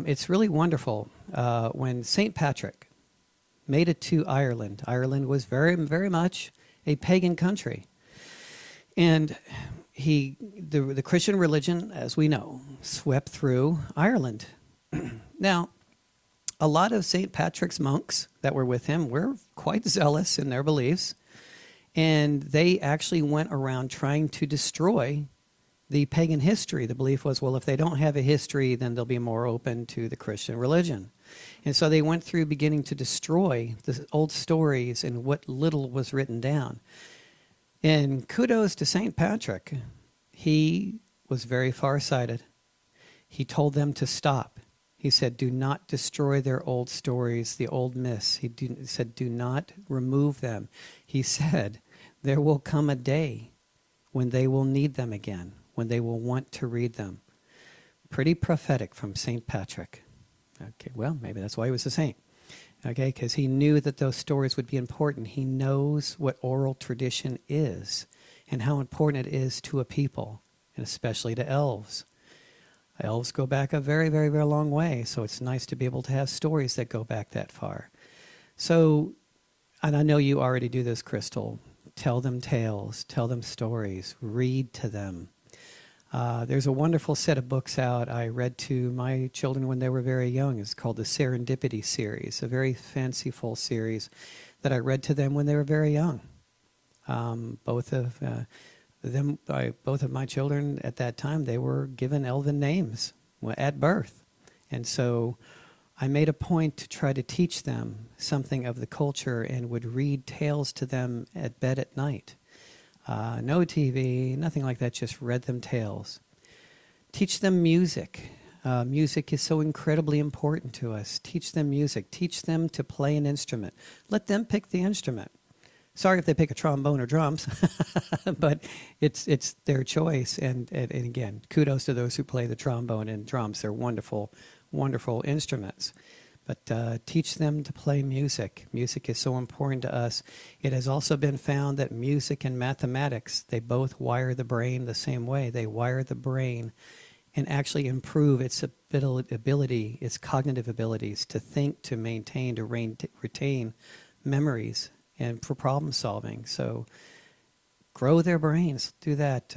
It's really wonderful. When St. Patrick made it to Ireland, Ireland was very, very much a pagan country. And the Christian religion, as we know, swept through Ireland. Now, a lot of St. Patrick's monks that were with him were quite zealous in their beliefs, and they actually went around trying to destroy the pagan history. The belief was, well, if they don't have a history, then they'll be more open to the Christian religion. And so they went through beginning to destroy the old stories and what little was written down. And kudos to St. Patrick. He was very far-sighted. He told them to stop. He said, do not destroy their old stories, the old myths. He said, do not remove them. He said, there will come a day when they will need them again, when they will want to read them. Pretty prophetic from St. Patrick. Okay, well, maybe that's why he was a saint. Okay, because he knew that those stories would be important. He knows what oral tradition is and how important it is to a people, and especially to elves. Elves go back a very, very, very long way, so it's nice to be able to have stories that go back that far. So, and I know you already do this, Crystal. Tell them tales, tell them stories, read to them. There's a wonderful set of books out I read to my children when they were very young. It's called the Serendipity series, a very fanciful series that I read to them when they were very young. Both of my children at that time, they were given elven names at birth. And so I made a point to try to teach them something of the culture and would read tales to them at bed at night. No TV, nothing like that, just read them tales. Teach them music. Music is so incredibly important to us. Teach them music. Teach them to play an instrument. Let them pick the instrument. Sorry if they pick a trombone or drums, but it's their choice. And again, kudos to those who play the trombone and drums. They're wonderful, wonderful instruments. But teach them to play music. Music is so important to us. It has also been found that music and mathematics, they both wire the brain the same way. They wire the brain and actually improve its ability, its cognitive abilities to think, to maintain, to retain memories and for problem solving. So grow their brains. Do that.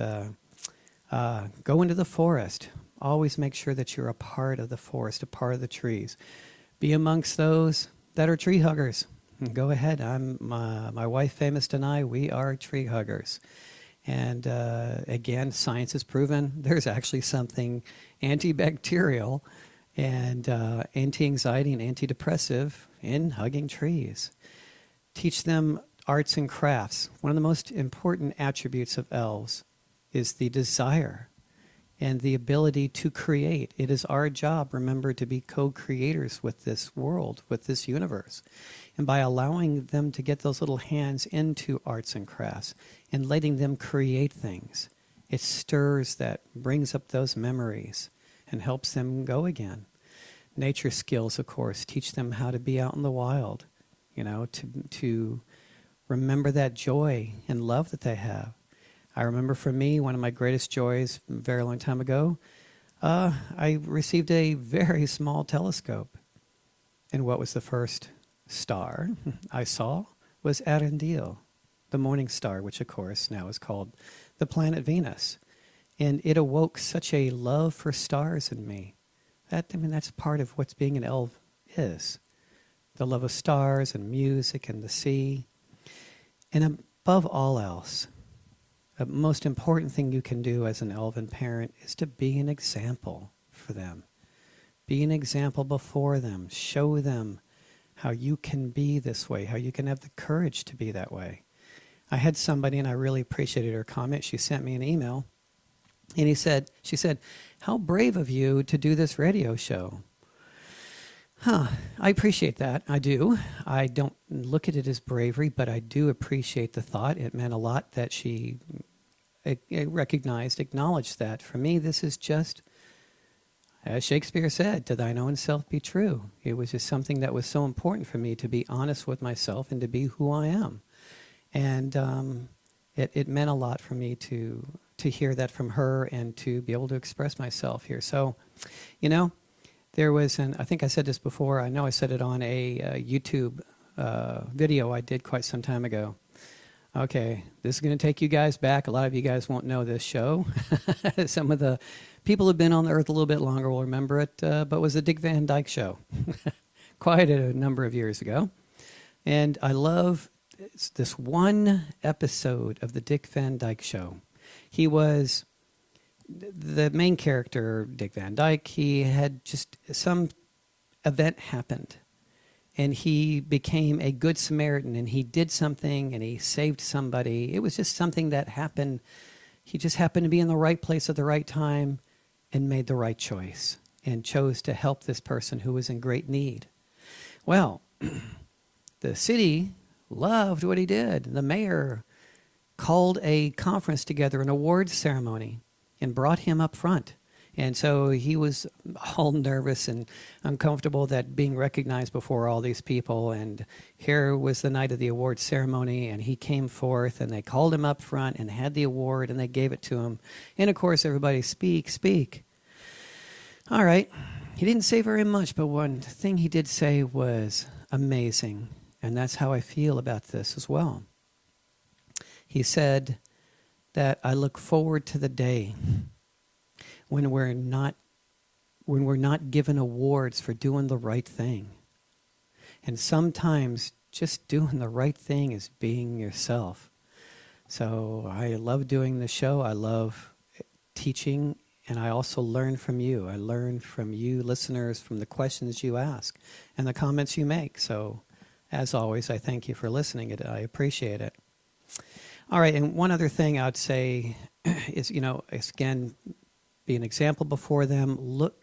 Go into the forest. Always make sure that you're a part of the forest, a part of the trees. Be amongst those that are tree huggers. Go ahead. My wife, Famous and I, we are tree huggers. And again, science has proven there's actually something antibacterial and anti-anxiety and antidepressive in hugging trees. Teach them arts and crafts. One of the most important attributes of elves is the desire and the ability to create. It is our job, remember, to be co-creators with this world, with this universe. And by allowing them to get those little hands into arts and crafts and letting them create things, it stirs that, brings up those memories and helps them go again. Nature skills, of course, teach them how to be out in the wild, to remember that joy and love that they have. I remember for me, one of my greatest joys a very long time ago, I received a very small telescope. And what was the first star I saw was Arendelle, the morning star, which of course now is called the planet Venus. And it awoke such a love for stars in me. That's part of what being an elf is. The love of stars and music and the sea. And above all else, the most important thing you can do as an elven parent is to be an example for them. Be an example before them. Show them how you can be this way, how you can have the courage to be that way. I had somebody, and I really appreciated her comment. She sent me an email, and she said, how brave of you to do this radio show. I appreciate that. I do. I don't look at it as bravery, but I do appreciate the thought. It meant a lot that she acknowledged that. For me, this is just, as Shakespeare said, to thine own self be true. It was just something that was so important for me to be honest with myself and to be who I am. And it meant a lot for me to hear that from her and to be able to express myself here. So, there was I think I said this before, I know I said it on a YouTube video I did quite some time ago. Okay, this is going to take you guys back. A lot of you guys won't know this show. Some of the people who've been on the earth a little bit longer will remember it, but it was the Dick Van Dyke Show, quite a number of years ago. And I love this one episode of the Dick Van Dyke Show. He was the main character, Dick Van Dyke. He had just some event happened, and he became a good Samaritan, and he did something, and he saved somebody. It was just something that happened. He just happened to be in the right place at the right time and made the right choice and chose to help this person who was in great need. Well, the city loved what he did. The mayor called a conference together, an awards ceremony, and brought him up front. And so he was all nervous and uncomfortable that being recognized before all these people. And here was the night of the award ceremony, and he came forth, and they called him up front and had the award, and they gave it to him. And of course, everybody, speak, speak. All right. He didn't say very much, but one thing he did say was amazing. And that's how I feel about this as well. He said that I look forward to the day when we're not given awards for doing the right thing. And sometimes just doing the right thing is being yourself. So I love doing the show. I love teaching, and I also learn from you. I learn from you listeners, from the questions you ask and the comments you make. So as always, I thank you for listening. I appreciate it. All right, and one other thing I'd say is, again, be an example before them.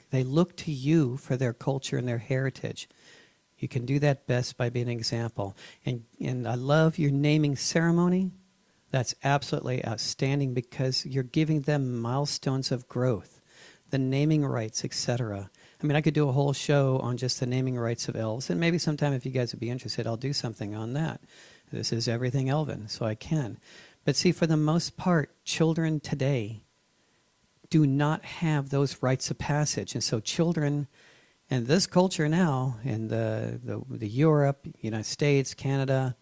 They look to you for their culture and their heritage. You can do that best by being an example. And I love your naming ceremony. That's absolutely outstanding because you're giving them milestones of growth, the naming rights, etc. I mean, I could do a whole show on just the naming rights of elves, and maybe sometime if you guys would be interested, I'll do something on that. This is Everything Elven, so I can. But see, for the most part, children today do not have those rites of passage. And so children in this culture now, in the Europe, United States, Canada,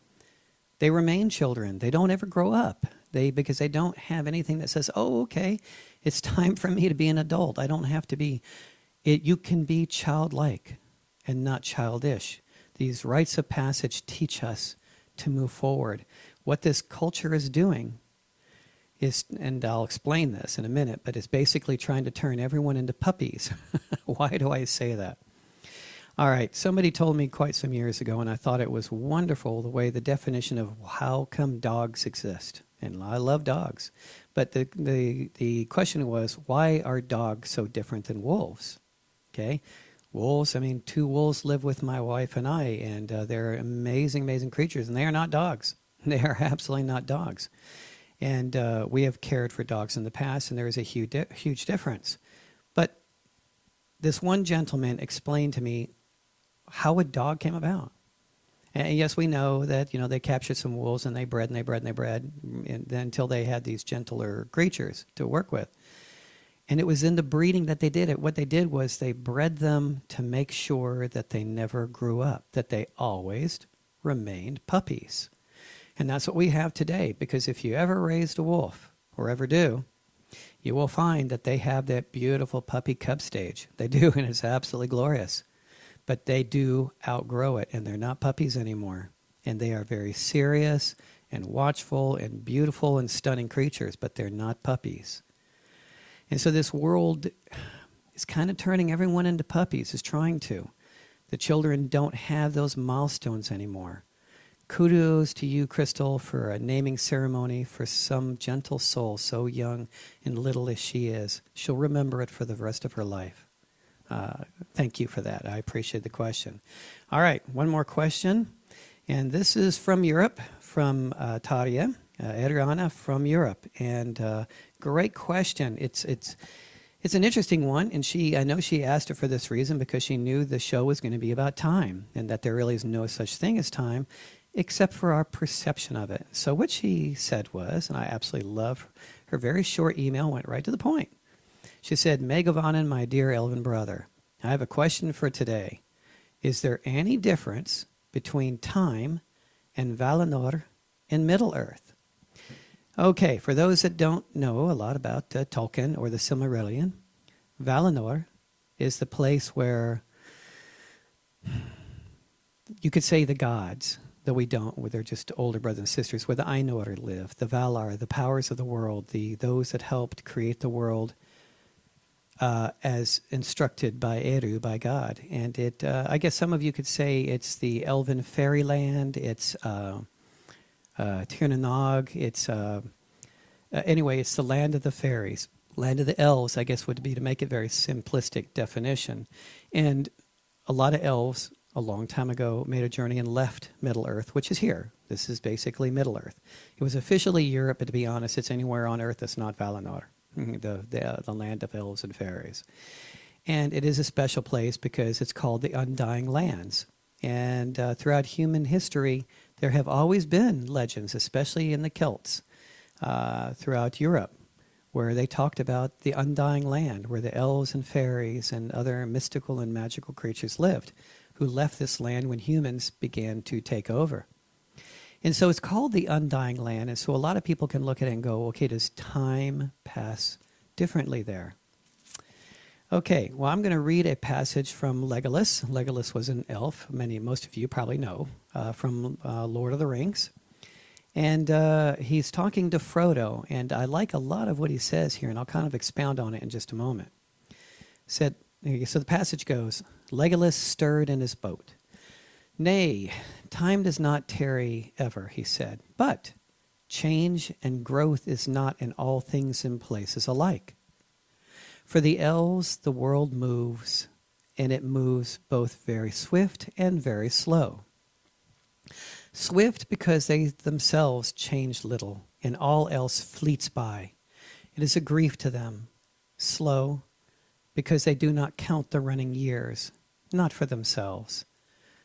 they remain children. They don't ever grow up. Because they don't have anything that says, oh, okay, it's time for me to be an adult. I don't have to be. You can be childlike and not childish. These rites of passage teach us to move forward. What this culture is doing is, and I'll explain this in a minute, but it's basically trying to turn everyone into puppies. Why do I say that? All right, somebody told me quite some years ago, and I thought it was wonderful, the way the definition of how come dogs exist. And I love dogs. But the question was, why are dogs so different than wolves? Okay, wolves, 2 wolves live with my wife and I, and they're amazing, amazing creatures, and they are not dogs. They are absolutely not dogs. And we have cared for dogs in the past, and there is a huge difference. But this one gentleman explained to me how a dog came about. And yes, we know that, they captured some wolves, and they bred and they bred and they bred and then until they had these gentler creatures to work with. And it was in the breeding that they did it. What they did was they bred them to make sure that they never grew up, that they always remained puppies. And that's what we have today, because if you ever raised a wolf, or ever do, you will find that they have that beautiful puppy cub stage. They do, and it's absolutely glorious. But they do outgrow it, and they're not puppies anymore. And they are very serious and watchful and beautiful and stunning creatures, but they're not puppies. And so this world is kind of turning everyone into puppies, is trying to. The children don't have those milestones anymore. Kudos to you, Crystal, for a naming ceremony for some gentle soul so young and little as she is. She'll remember it for the rest of her life. Thank you for that. I appreciate the question. All right, one more question. And this is from Europe, from Taria, Adriana from Europe. And great question. It's an interesting one. And I know she asked it for this reason, because she knew the show was going to be about time, and that there really is no such thing as time, except for our perception of it. So what she said was, and I absolutely love her very short email, went right to the point. She said, Megavanen, my dear Elven brother, I have a question for today. Is there any difference between time and Valinor in Middle-earth? Okay, for those that don't know a lot about Tolkien or the Silmarillion, Valinor is the place where you could say the gods, though we don't, where they're just older brothers and sisters, where the Ainur live, the Valar, the powers of the world, those that helped create the world, as instructed by Eru, by God. And it, I guess some of you could say it's the Elven fairyland. It's Tirnanog. It's anyway, it's the land of the fairies. Land of the elves, I guess, would be to make it very simplistic definition. And a lot of elves, a long time ago, made a journey and left Middle Earth, which is here. This is basically Middle Earth. It was officially Europe, but to be honest, it's anywhere on Earth that's not Valinor, the land of elves and fairies. And it is a special place because it's called the Undying Lands. And throughout human history, there have always been legends, especially in the Celts, throughout Europe, where they talked about the Undying Land, where the elves and fairies and other mystical and magical creatures lived, who left this land when humans began to take over. And so it's called the Undying Land, and so a lot of people can look at it and go, okay, does time pass differently there? Okay, well, I'm going to read a passage from Legolas. Legolas was an elf, most of you probably know, from Lord of the Rings. And he's talking to Frodo, and I like a lot of what he says here, and I'll kind of expound on it in just a moment. So the passage goes, Legolas stirred in his boat. Nay, time does not tarry ever, he said, but change and growth is not in all things and places alike. For the elves, the world moves, and it moves both very swift and very slow. Swift because they themselves change little, and all else fleets by. It is a grief to them. Slow because they do not count the running years, not for themselves.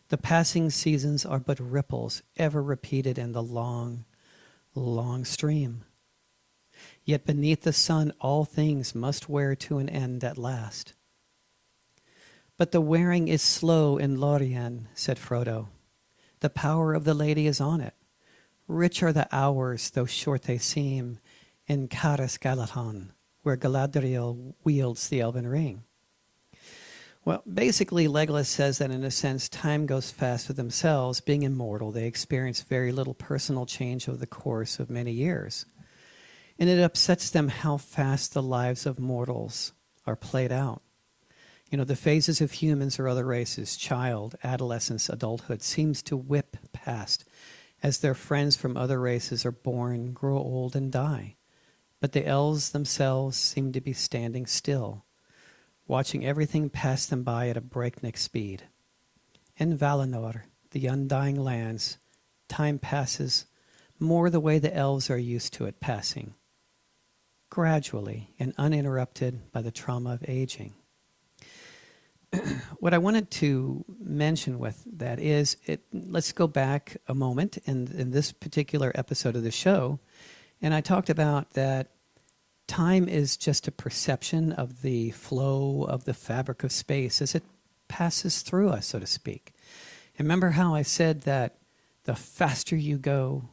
The passing seasons are but ripples ever repeated in the long, long stream. Yet beneath the sun all things must wear to an end at last. But the wearing is slow in Lorien, said Frodo. The power of the lady is on it. Rich are the hours, though short they seem, in Caras Galadhon, where Galadriel wields the elven ring. Well, basically, Legolas says that in a sense, time goes fast for themselves. Being immortal, they experience very little personal change over the course of many years. And it upsets them how fast the lives of mortals are played out. You know, the phases of humans or other races, child, adolescence, adulthood, seems to whip past as their friends from other races are born, grow old, and die. But the elves themselves seem to be standing still, watching everything pass them by at a breakneck speed. In Valinor, the Undying Lands, time passes more the way the elves are used to it passing, gradually and uninterrupted by the trauma of aging. What I wanted to mention with that is, let's go back a moment in this particular episode of the show, and I talked about that time is just a perception of the flow of the fabric of space as it passes through us, so to speak. And remember how I said that the faster you go,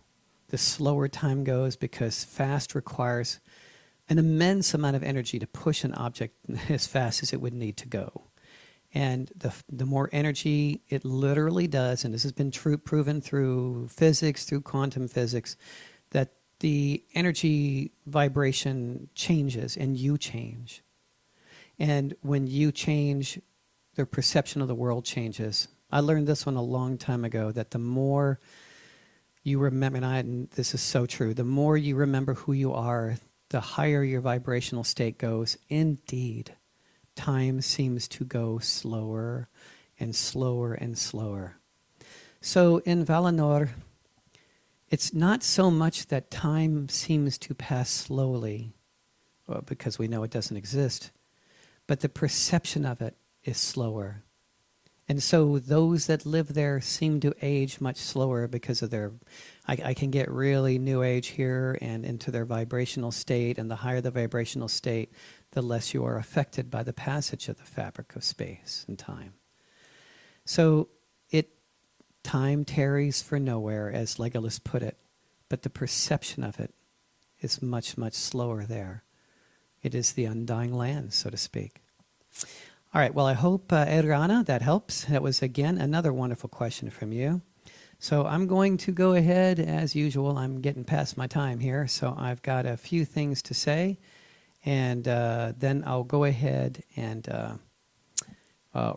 the slower time goes, because fast requires an immense amount of energy to push an object as fast as it would need to go. And the more energy it literally does, and this has been proven through physics, through quantum physics, that the energy vibration changes and you change. And when you change, the perception of the world changes. I learned this one a long time ago, that the more you remember, and this is so true, the more you remember who you are, the higher your vibrational state goes. Indeed, time seems to go slower and slower and slower. So in Valinor, it's not so much that time seems to pass slowly, because we know it doesn't exist, but the perception of it is slower. And so those that live there seem to age much slower because of their, I can get really new age here and into their vibrational state, and the higher the vibrational state, the less you are affected by the passage of the fabric of space and time. So time tarries for nowhere, as Legolas put it, but the perception of it is much, much slower there. It is the undying land, so to speak. All right, well, I hope, Erana, that helps. That was, again, another wonderful question from you. So I'm going to go ahead, as usual. I'm getting past my time here, so I've got a few things to say. And then I'll go ahead and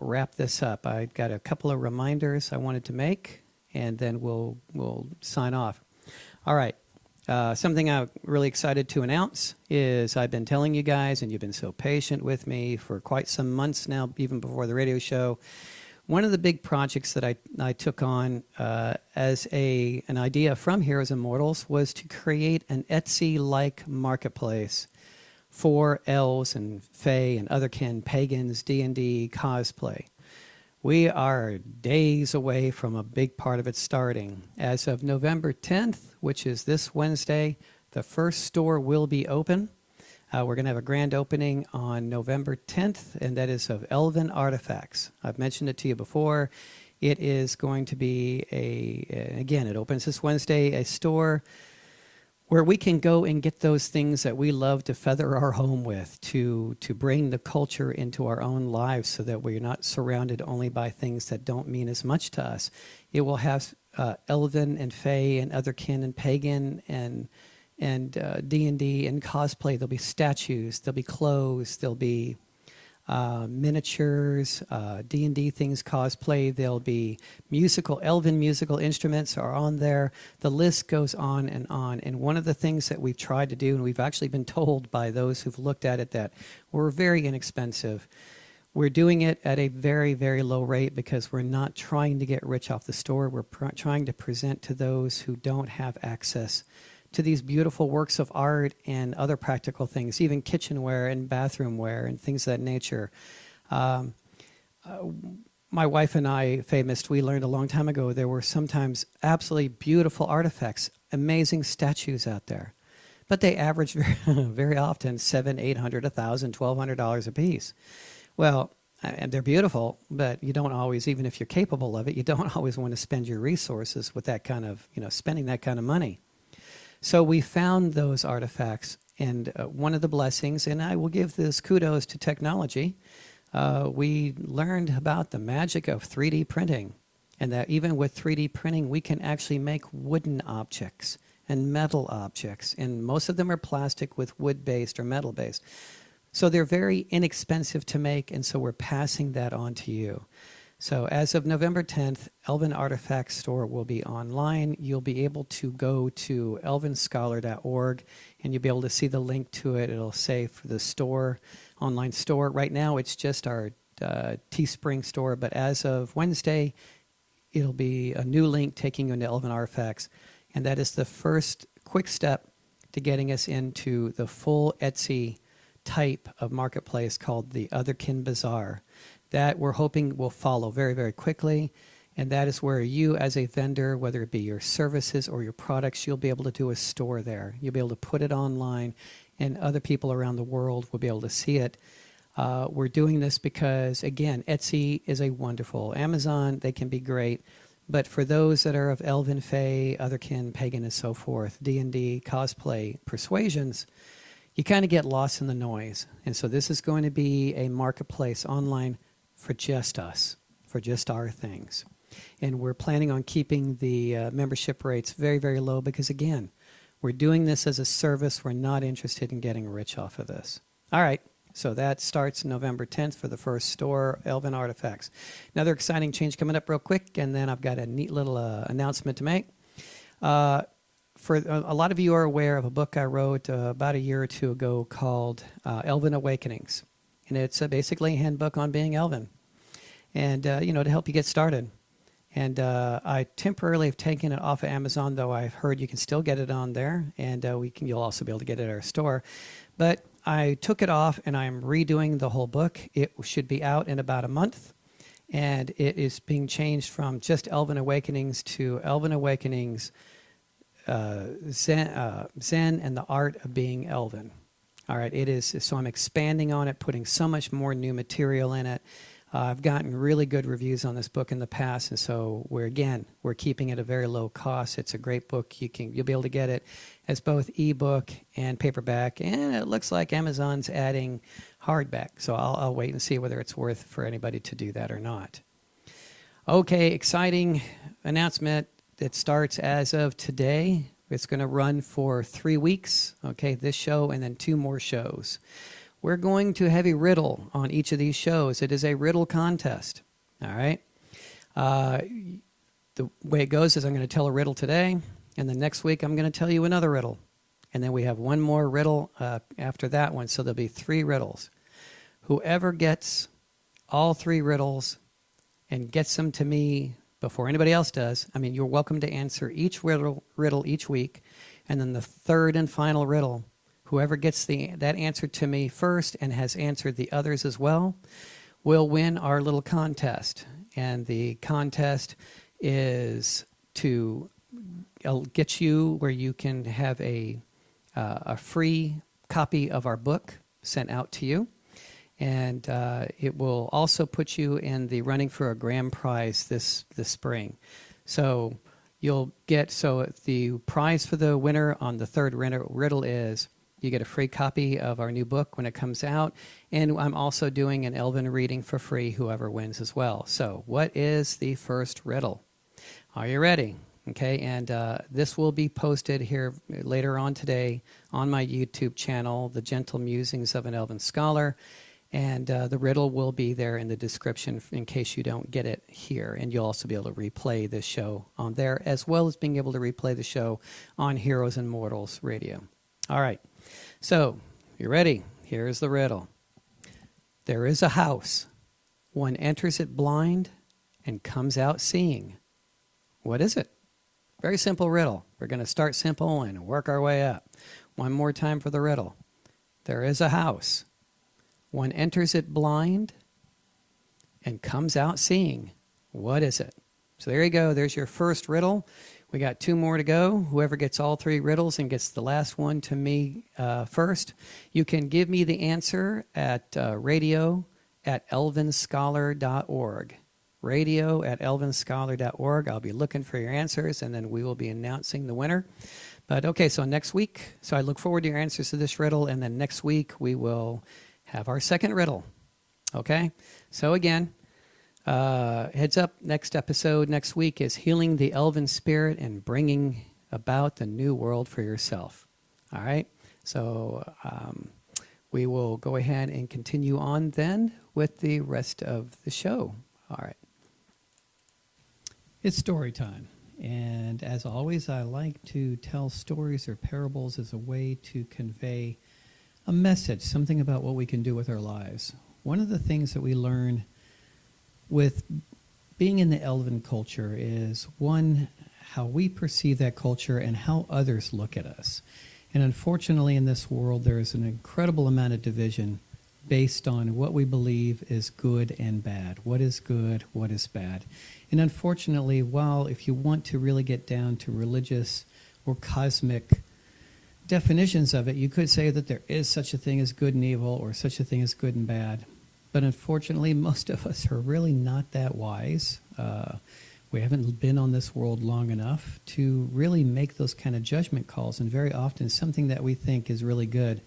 wrap this up. I've got a couple of reminders I wanted to make, and then we'll sign off. All right. Something I'm really excited to announce is I've been telling you guys, and you've been so patient with me for quite some months now, even before the radio show. One of the big projects that I took on as an idea from Heroes and Mortals was to create an Etsy-like marketplace for elves and fae and otherkin, pagans, D&D, cosplay. We are days away from a big part of it starting. As of November 10th, which is this Wednesday, the first store will be open. We're going to have a grand opening on November 10th, and that is of Elven Artifacts. I've mentioned it to you before. It is going to be again, it opens this Wednesday, a store where we can go and get those things that we love to feather our home with, to bring the culture into our own lives so that we're not surrounded only by things that don't mean as much to us. It will have elven and fae and otherkin and pagan and D&D and cosplay. There'll be statues, there'll be clothes, there'll be miniatures, D&D things, cosplay. There'll be elven musical instruments are on there. The list goes on. And one of the things that we've tried to do, and we've actually been told by those who've looked at it that we're very inexpensive. We're doing it at a very, very low rate because we're not trying to get rich off the store. We're trying to present to those who don't have access to these beautiful works of art and other practical things, even kitchenware and bathroomware and things of that nature. My wife and I, we learned a long time ago there were sometimes absolutely beautiful artifacts, amazing statues out there, but they average very often $700, $800, $1,000, $1,200 a piece. Well, and they're beautiful, but you don't always, even if you're capable of it, you don't always want to spend your resources with that kind of, spending that kind of money. So we found those artifacts, and one of the blessings, and I will give this kudos to technology, we learned about the magic of 3D printing, and that even with 3D printing, we can actually make wooden objects and metal objects, and most of them are plastic with wood-based or metal-based. So they're very inexpensive to make, and so we're passing that on to you. So as of November 10th, Elven Artifacts Store will be online. You'll be able to go to elvenscholar.org, and you'll be able to see the link to it. It'll say for the store, online store. Right now, it's just our Teespring store, but as of Wednesday, it'll be a new link taking you into Elven Artifacts, and that is the first quick step to getting us into the full Etsy type of marketplace called the Otherkin Bazaar. That we're hoping will follow very, very quickly. And that is where you as a vendor, whether it be your services or your products, you'll be able to do a store there. You'll be able to put it online, and other people around the world will be able to see it. We're doing this because, again, Etsy is a wonderful. Amazon, they can be great. But for those that are of elven, fae, otherkin, pagan, and so forth, D&D, cosplay, persuasions, you kind of get lost in the noise. And so this is going to be a marketplace online for just us, for just our things. And we're planning on keeping the membership rates very, very low because, again, we're doing this as a service. We're not interested in getting rich off of this. All right, so that starts November 10th for the first store, Elven Artifacts. Another exciting change coming up real quick, and then I've got a neat little announcement to make. For a lot of you are aware of a book I wrote about a year or two ago called Elven Awakenings. And it's basically a handbook on being Elven, and to help you get started. And I temporarily have taken it off of Amazon, though I've heard you can still get it on there, and you'll also be able to get it at our store. But I took it off, and I'm redoing the whole book. It should be out in about a month, and it is being changed from just Elven Awakenings to Elven Awakenings, Zen and the Art of Being Elven. All right, it is. So I'm expanding on it, putting so much more new material in it. I've gotten really good reviews on this book in the past, and so we're keeping it at a very low cost. It's a great book. You'll be able to get it as both ebook and paperback, and it looks like Amazon's adding hardback. So I'll wait and see whether it's worth for anybody to do that or not. Okay, exciting announcement that starts as of today. It's going to run for 3 weeks, okay, this show and then 2 more shows. We're going to have a riddle on each of these shows. It is a riddle contest, all right? The way it goes is I'm going to tell a riddle today, and then next week I'm going to tell you another riddle. And then we have one more riddle after that one, so there'll be 3 riddles. Whoever gets all 3 riddles and gets them to me before anybody else does, I mean, you're welcome to answer each riddle each week, and then the third and final riddle, whoever gets that answer to me first and has answered the others as well, will win our little contest. And the contest is to get you where you can have a free copy of our book sent out to you. And it will also put you in the running for a grand prize this spring. So you'll get, the prize for the winner on the third riddle is you get a free copy of our new book when it comes out. And I'm also doing an Elven reading for free, whoever wins as well. So what is the first riddle? Are you ready? Okay, and this will be posted here later on today on my YouTube channel, The Gentle Musings of an Elven Scholar. And the riddle will be there in the description in case you don't get it here. And you'll also be able to replay this show on there, as well as being able to replay the show on Heroes and Mortals Radio. All right, so you ready? Here's the riddle. There is a house. One enters it blind and comes out seeing. What is it? Very simple riddle. We're going to start simple and work our way up. One more time for the riddle. There is a house. One enters it blind and comes out seeing. What is it? So there you go. There's your first riddle. We got 2 more to go. Whoever gets all 3 riddles and gets the last one to me first, you can give me the answer at radio@elvenscholar.org. radio@elvenscholar.org. I'll be looking for your answers, and then we will be announcing the winner. But okay, so next week, so I look forward to your answers to this riddle, and then next week we will have our second riddle. Okay? So again, heads up, next episode next week is Healing the Elven Spirit and Bringing About the New World for Yourself. All right? So we will go ahead and continue on then with the rest of the show. All right. It's story time. And as always, I like to tell stories or parables as a way to convey a message, something about what we can do with our lives. One of the things that we learn with being in the Elven culture is, one, how we perceive that culture and how others look at us. And unfortunately, in this world, there is an incredible amount of division based on what we believe is good and bad. What is good, what is bad. And unfortunately, while if you want to really get down to religious or cosmic definitions of it, you could say that there is such a thing as good and evil or such a thing as good and bad. But unfortunately, most of us are really not that wise. We haven't been on this world long enough to really make those kind of judgment calls. And very often, something that we think is really good,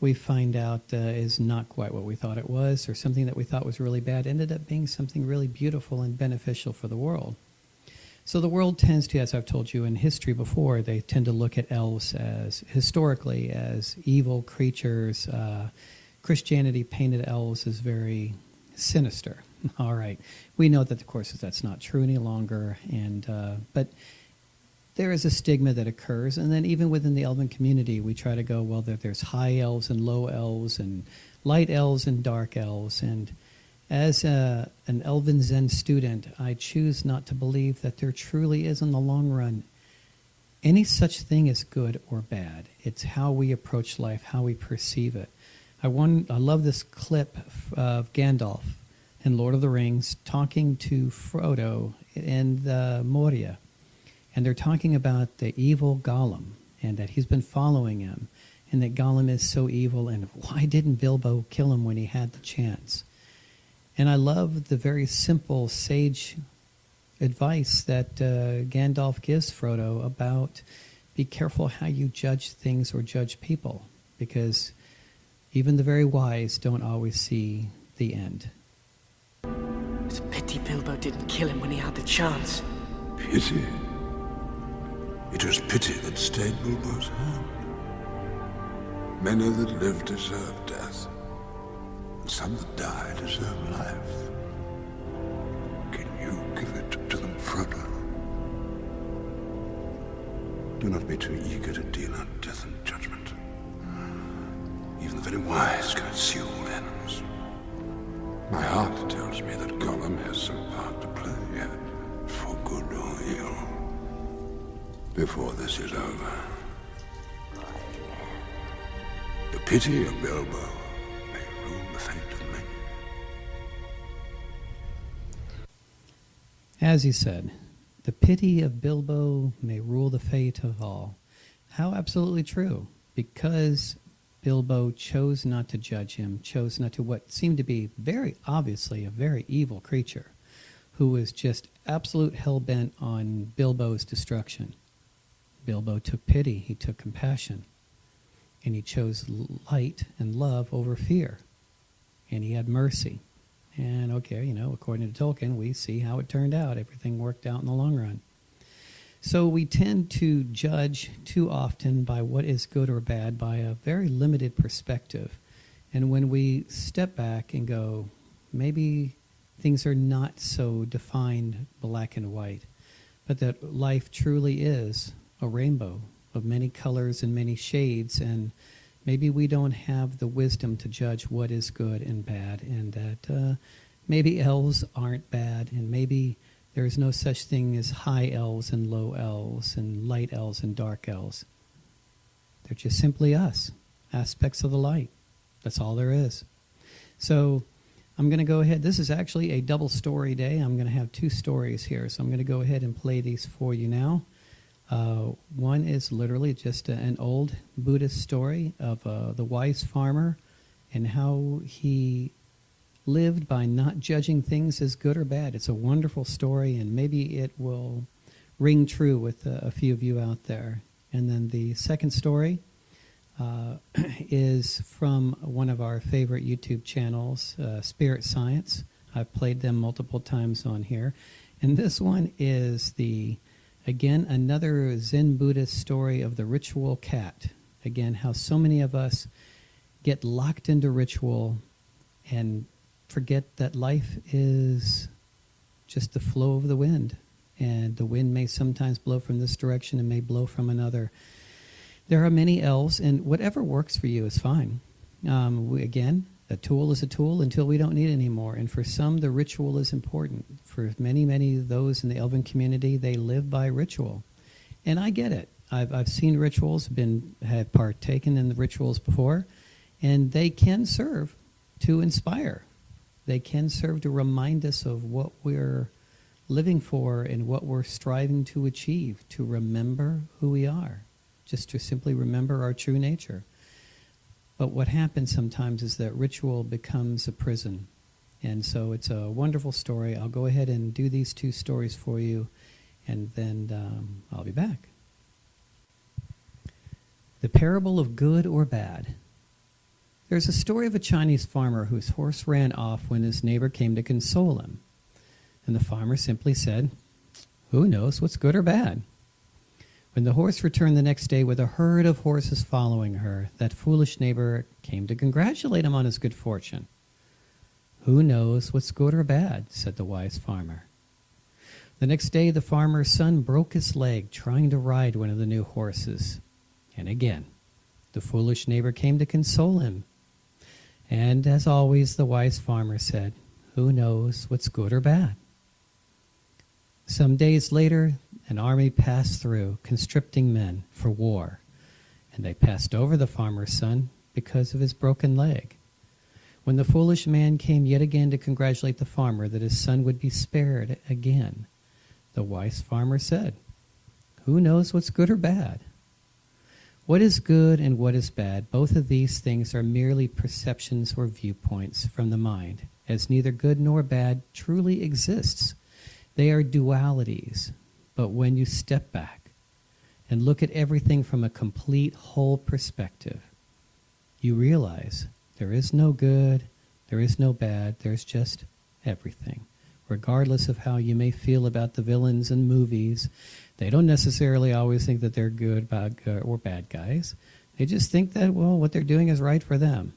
we find out is not quite what we thought it was, or something that we thought was really bad ended up being something really beautiful and beneficial for the world. So the world tends to, as I've told you in history before, they tend to look at elves as, historically, as evil creatures. Christianity painted elves as very sinister. All right. We know that, of course, that's not true any longer, but there is a stigma that occurs. And then even within the Elven community, we try to go, well, there's high elves and low elves and light elves and dark elves. And as an Elven Zen student, I choose not to believe that there truly is, in the long run, any such thing as good or bad. It's how we approach life, how we perceive it. I love this clip of Gandalf in Lord of the Rings talking to Frodo in the Moria. And they're talking about the evil Gollum, and that he's been following him, and that Gollum is so evil, and why didn't Bilbo kill him when he had the chance? And I love the very simple, sage advice that Gandalf gives Frodo about be careful how you judge things or judge people, because even the very wise don't always see the end. It's a pity Bilbo didn't kill him when he had the chance. Pity? It was pity that stayed Bilbo's hand. Many that live deserve death, and some that die deserve life. Can you give it to them, Frodo? Do not be too eager to deal out death and judgment. Even the very wise can eschew all ends. My heart tells me that Gollum has some part to play yet, for good or ill, before this is over. The pity of Bilbo may rule the fate of men. As he said, the pity of Bilbo may rule the fate of all. How absolutely true. Because Bilbo chose not to judge him, chose not to what seemed to be very obviously a very evil creature who was just absolute hell-bent on Bilbo's destruction. Bilbo took pity, he took compassion, and he chose light and love over fear. And he had mercy. And okay, according to Tolkien, we see how it turned out. Everything worked out in the long run. So we tend to judge too often by what is good or bad by a very limited perspective. And when we step back and go, maybe things are not so defined black and white, but that life truly is a rainbow of many colors and many shades, and maybe we don't have the wisdom to judge what is good and bad, and that maybe elves aren't bad, and maybe there is no such thing as high elves and low elves and light elves and dark elves. They're just simply us, aspects of the light. That's all there is. So I'm going to go ahead. This is actually a double story day. I'm going to have two stories here. So I'm going to go ahead and play these for you now. One is literally just an old Buddhist story of the wise farmer and how he lived by not judging things as good or bad. It's a wonderful story, and maybe it will ring true with a few of you out there. And then the second story is from one of our favorite YouTube channels, Spirit Science. I've played them multiple times on here. And this one is again, another Zen Buddhist story of the ritual cat. Again, how so many of us get locked into ritual and forget that life is just the flow of the wind. And the wind may sometimes blow from this direction and may blow from another. There are many elves, and whatever works for you is fine. Again, a tool is a tool until we don't need it anymore. And for some, the ritual is important. For many, many of those in the Elven community, they live by ritual. And I get it. I've seen rituals, have partaken in the rituals before, and they can serve to inspire. They can serve to remind us of what we're living for and what we're striving to achieve, to remember who we are, just to simply remember our true nature. But what happens sometimes is that ritual becomes a prison. And so it's a wonderful story. I'll go ahead and do these two stories for you, and then I'll be back. The Parable of Good or Bad. There's a story of a Chinese farmer whose horse ran off when his neighbor came to console him. And the farmer simply said, "Who knows what's good or bad?" When the horse returned the next day with a herd of horses following her, that foolish neighbor came to congratulate him on his good fortune. "Who knows what's good or bad?" said the wise farmer. The next day the farmer's son broke his leg trying to ride one of the new horses. And again, the foolish neighbor came to console him. And as always, the wise farmer said, "Who knows what's good or bad?" Some days later, an army passed through, conscripting men for war, and they passed over the farmer's son because of his broken leg. When the foolish man came yet again to congratulate the farmer that his son would be spared again, the wise farmer said, "Who knows what's good or bad?" What is good and what is bad, both of these things are merely perceptions or viewpoints from the mind, as neither good nor bad truly exists. They are dualities. But when you step back and look at everything from a complete whole perspective, you realize there is no good, there is no bad, there's just everything. regardless of how you may feel about the villains in movies. They don't necessarily always think that they're good or bad guys. They just think that, well, what they're doing is right for them.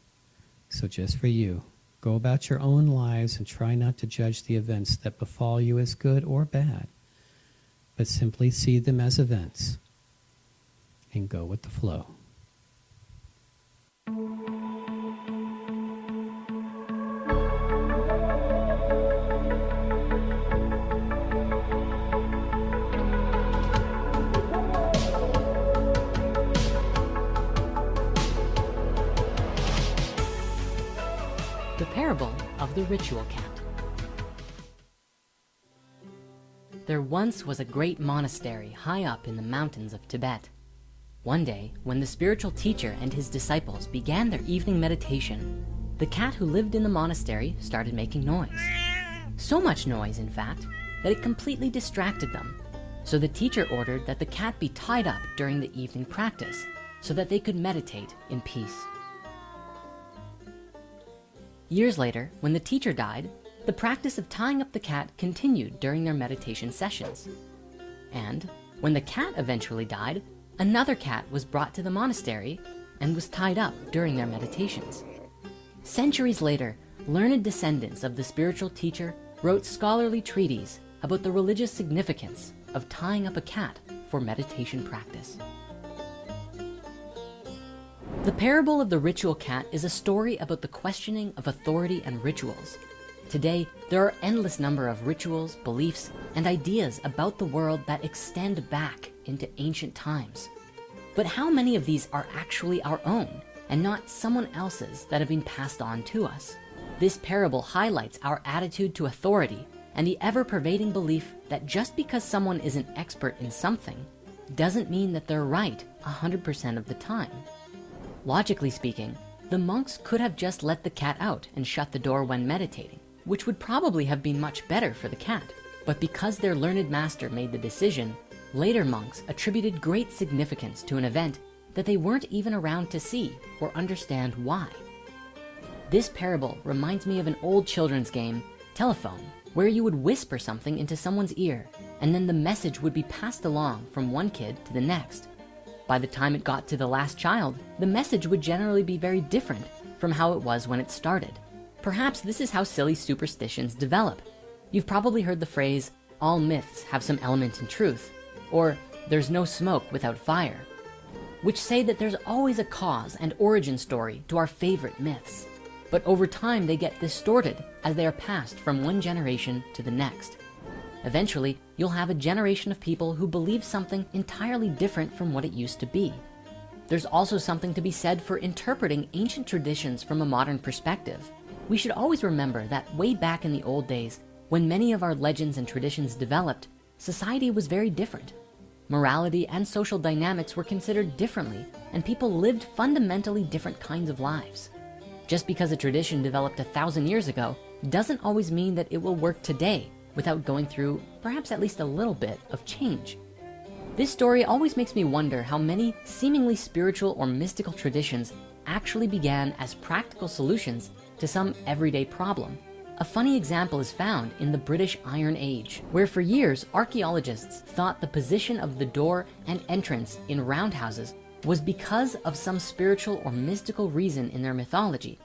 So just for you, go about your own lives and try not to judge the events that befall you as good or bad, but simply see them as events and go with the flow. The Parable of the Ritual Cat. There once was a great monastery high up in the mountains of Tibet. One day, when the spiritual teacher and his disciples began their evening meditation, the cat who lived in the monastery started making noise. So much noise, in fact, that it completely distracted them. So the teacher ordered that the cat be tied up during the evening practice so that they could meditate in peace. Years later, when the teacher died, the practice of tying up the cat continued during their meditation sessions. And when the cat eventually died, another cat was brought to the monastery and was tied up during their meditations. Centuries later, learned descendants of the spiritual teacher wrote scholarly treatises about the religious significance of tying up a cat for meditation practice. The Parable of the Ritual Cat is a story about the questioning of authority and rituals. Today, there are endless number of rituals, beliefs, and ideas about the world that extend back into ancient times. But how many of these are actually our own and not someone else's that have been passed on to us? This parable highlights our attitude to authority and the ever-pervading belief that just because someone is an expert in something doesn't mean that they're right 100% of the time. Logically speaking, the monks could have just let the cat out and shut the door when meditating, which would probably have been much better for the cat. But because their learned master made the decision, later monks attributed great significance to an event that they weren't even around to see or understand why. This parable reminds me of an old children's game, Telephone, where you would whisper something into someone's ear, and then the message would be passed along from one kid to the next. By the time it got to the last child, the message would generally be very different from how it was when it started. Perhaps this is how silly superstitions develop. You've probably heard the phrase, all myths have some element in truth, or there's no smoke without fire, which say that there's always a cause and origin story to our favorite myths. But over time, they get distorted as they are passed from one generation to the next. Eventually, you'll have a generation of people who believe something entirely different from what it used to be. There's also something to be said for interpreting ancient traditions from a modern perspective. We should always remember that way back in the old days, when many of our legends and traditions developed, society was very different. Morality and social dynamics were considered differently, and people lived fundamentally different kinds of lives. Just because a tradition developed 1,000 years ago doesn't always mean that it will work today without going through perhaps at least a little bit of change. This story always makes me wonder how many seemingly spiritual or mystical traditions actually began as practical solutions to some everyday problem. A funny example is found in the British Iron Age, where for years archaeologists thought the position of the door and entrance in roundhouses was because of some spiritual or mystical reason in their mythology.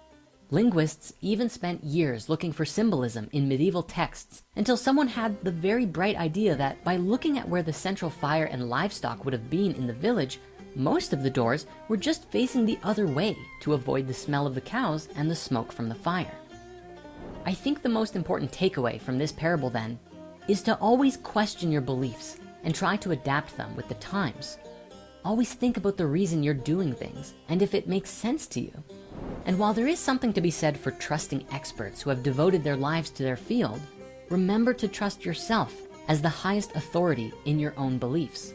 Linguists even spent years looking for symbolism in medieval texts until someone had the very bright idea that by looking at where the central fire and livestock would have been in the village, most of the doors were just facing the other way to avoid the smell of the cows and the smoke from the fire. I think the most important takeaway from this parable then is to always question your beliefs and try to adapt them with the times. Always think about the reason you're doing things and if it makes sense to you. And while there is something to be said for trusting experts who have devoted their lives to their field, remember to trust yourself as the highest authority in your own beliefs.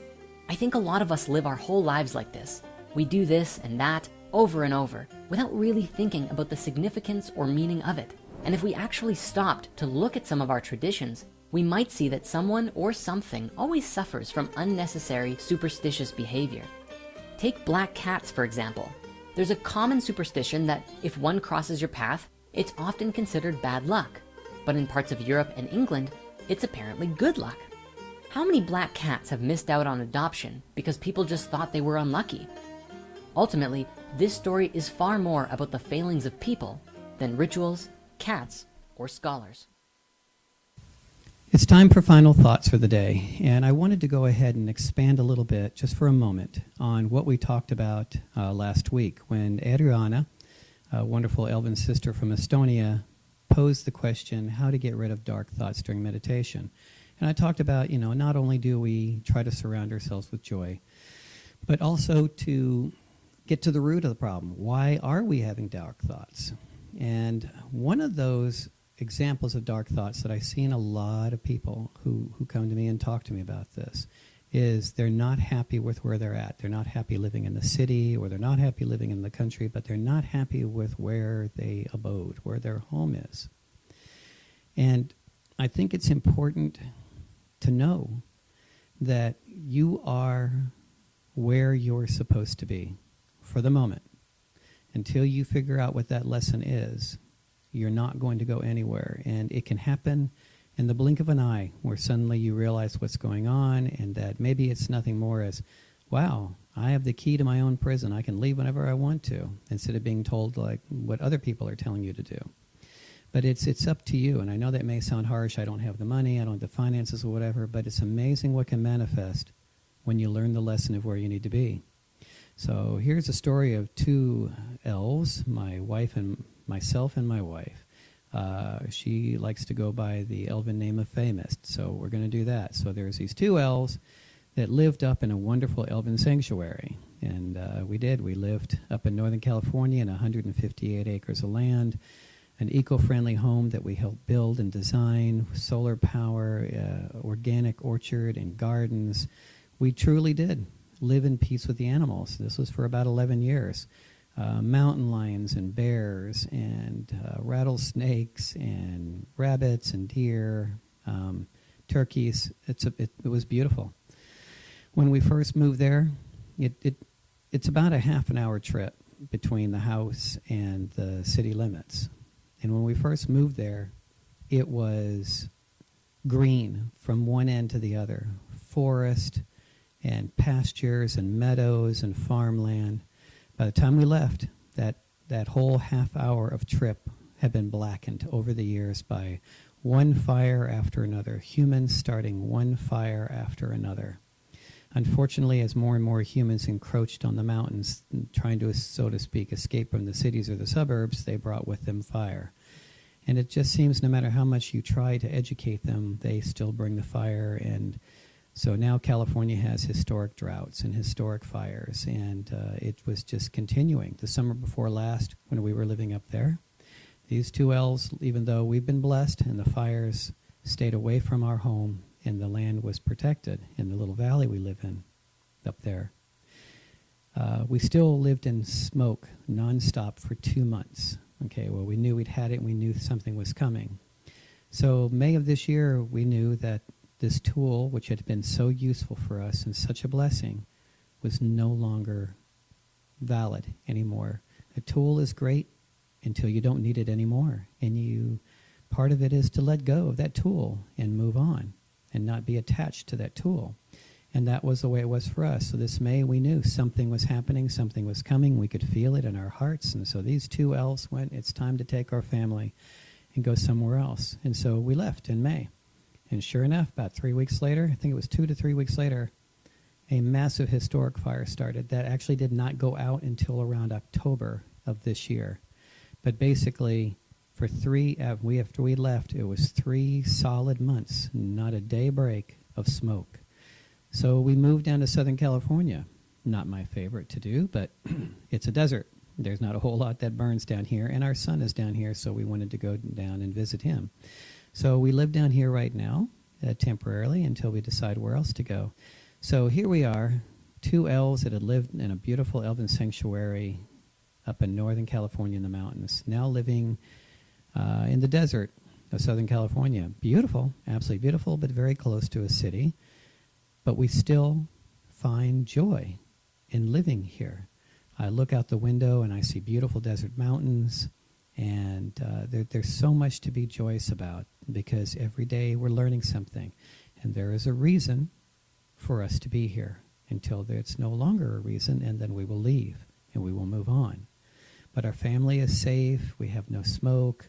I think a lot of us live our whole lives like this. We do this and that over and over without really thinking about the significance or meaning of it. And if we actually stopped to look at some of our traditions, we might see that someone or something always suffers from unnecessary superstitious behavior. Take black cats, for example. There's a common superstition that if one crosses your path, it's often considered bad luck. but in parts of Europe and England, it's apparently good luck. How many black cats have missed out on adoption because people just thought they were unlucky? Ultimately, this story is far more about the failings of people than rituals, cats, or scholars. It's time for final thoughts for the day, and I wanted to go ahead and expand a little bit, just for a moment, on what we talked about last week when Adriana, a wonderful elven sister from Estonia, posed the question, how to get rid of dark thoughts during meditation. And I talked about, not only do we try to surround ourselves with joy, but also to get to the root of the problem. Why are we having dark thoughts? And one of those examples of dark thoughts that I see in a lot of people who come to me and talk to me about this is they're not happy with where they're at. They're not happy living in the city, or they're not happy living in the country, but they're not happy with where they abode, where their home is. And I think it's important to know that you are where you're supposed to be for the moment. Until you figure out what that lesson is, you're not going to go anywhere. And it can happen in the blink of an eye, where suddenly you realize what's going on, and that maybe it's nothing more as, wow, I have the key to my own prison. I can leave whenever I want to, instead of being told like what other people are telling you to do. But it's up to you. And I know that may sound harsh. I don't have the money, I don't have the finances or whatever, but it's amazing what can manifest when you learn the lesson of where you need to be. So here's a story of two elves, my wife and myself and my wife. She likes to go by the elven name of Famous, so we're going to do that. So there's these two elves that lived up in a wonderful elven sanctuary. And we lived up in Northern California in 158 acres of land, an eco-friendly home that we helped build and design, solar power, organic orchard and gardens. We truly did live in peace with the animals. This was for about 11 years. Mountain lions and bears and rattlesnakes and rabbits and deer, turkeys. It was beautiful. When we first moved there, it's about a half an hour trip between the house and the city limits. And when we first moved there, it was green from one end to the other, forest and pastures and meadows and farmland. By the time we left, that whole half hour of trip had been blackened over the years by one fire after another, humans starting one fire after another. Unfortunately, as more and more humans encroached on the mountains, trying to, so to speak, escape from the cities or the suburbs, they brought with them fire. And it just seems no matter how much you try to educate them, they still bring the fire. And so now California has historic droughts and historic fires, and it was just continuing. The summer before last, when we were living up there, these two elves, even though we've been blessed and the fires stayed away from our home and the land was protected in the little valley we live in up there, we still lived in smoke nonstop for 2 months. Okay, well, we knew we'd had it, and we knew something was coming. So May of this year, we knew that this tool, which had been so useful for us and such a blessing, was no longer valid anymore. A tool is great until you don't need it anymore. And part of it is to let go of that tool and move on and not be attached to that tool. And that was the way it was for us. So this May, we knew something was happening, something was coming. We could feel it in our hearts. And so these two elves went, it's time to take our family and go somewhere else. And so we left in May. And sure enough, about 3 weeks later, I think it was 2 to 3 weeks later, a massive historic fire started that actually did not go out until around October of this year. But basically, for after we left, it was 3 solid months, not a day break of smoke. So we moved down to Southern California. Not my favorite to do, but it's a desert. There's not a whole lot that burns down here, and our son is down here, so we wanted to go down and visit him. So we live down here right now, temporarily, until we decide where else to go. So here we are, two elves that had lived in a beautiful elven sanctuary up in Northern California in the mountains, now living in the desert of Southern California. Beautiful, absolutely beautiful, but very close to a city. But we still find joy in living here. I look out the window and I see beautiful desert mountains. And there's so much to be joyous about, because every day we're learning something. And there is a reason for us to be here until it's no longer a reason, and then we will leave and we will move on. But our family is safe. We have no smoke.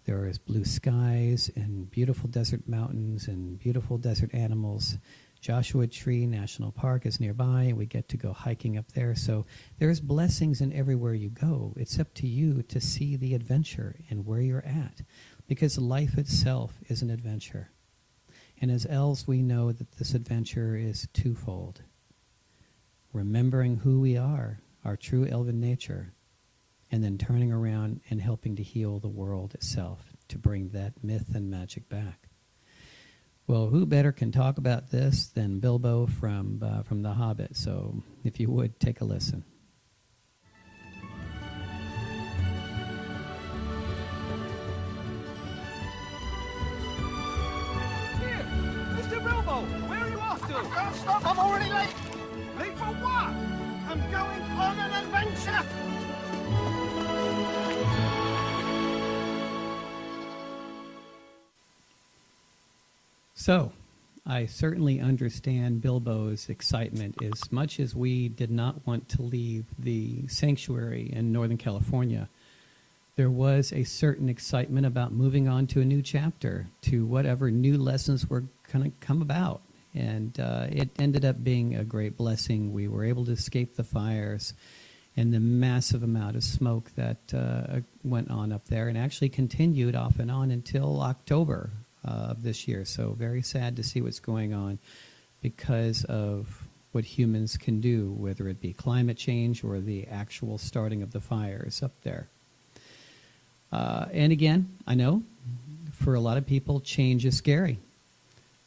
There is blue skies and beautiful desert mountains and beautiful desert animals. Joshua Tree National Park is nearby, and we get to go hiking up there. So there's blessings in everywhere you go. It's up to you to see the adventure and where you're at, because life itself is an adventure. And as elves, we know that this adventure is twofold. Remembering who we are, our true elven nature, and then turning around and helping to heal the world itself, to bring that myth and magic back. Well, who better can talk about this than Bilbo from The Hobbit? So if you would, take a listen. Here, Mr. Bilbo, where are you off to? I can't stop, I'm already late. Late for what? I'm going on an adventure. So, I certainly understand Bilbo's excitement, as much as we did not want to leave the sanctuary in Northern California. There was a certain excitement about moving on to a new chapter, to whatever new lessons were going to come about. And it ended up being a great blessing. We were able to escape the fires and the massive amount of smoke that went on up there, and actually continued off and on until October of this year. So very sad to see what's going on because of what humans can do, whether it be climate change or the actual starting of the fires up there. And again, I know for a lot of people, change is scary.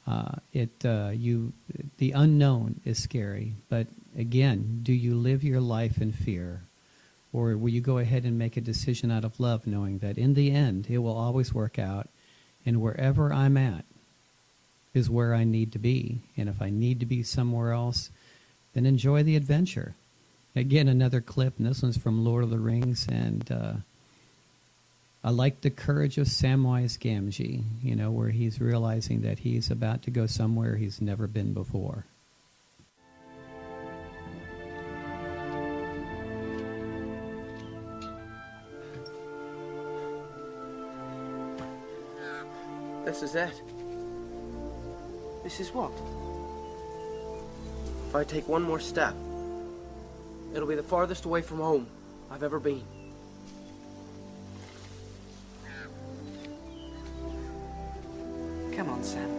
The unknown is scary, but again, do you live your life in fear? Or will you go ahead and make a decision out of love, knowing that in the end, it will always work out, and wherever I'm at is where I need to be. And if I need to be somewhere else, then enjoy the adventure. Again, another clip, and this one's from Lord of the Rings, and I like the courage of Samwise Gamgee, where he's realizing that he's about to go somewhere he's never been before. This is it. This is what? If I take one more step, it'll be the farthest away from home I've ever been. Come on, Sam.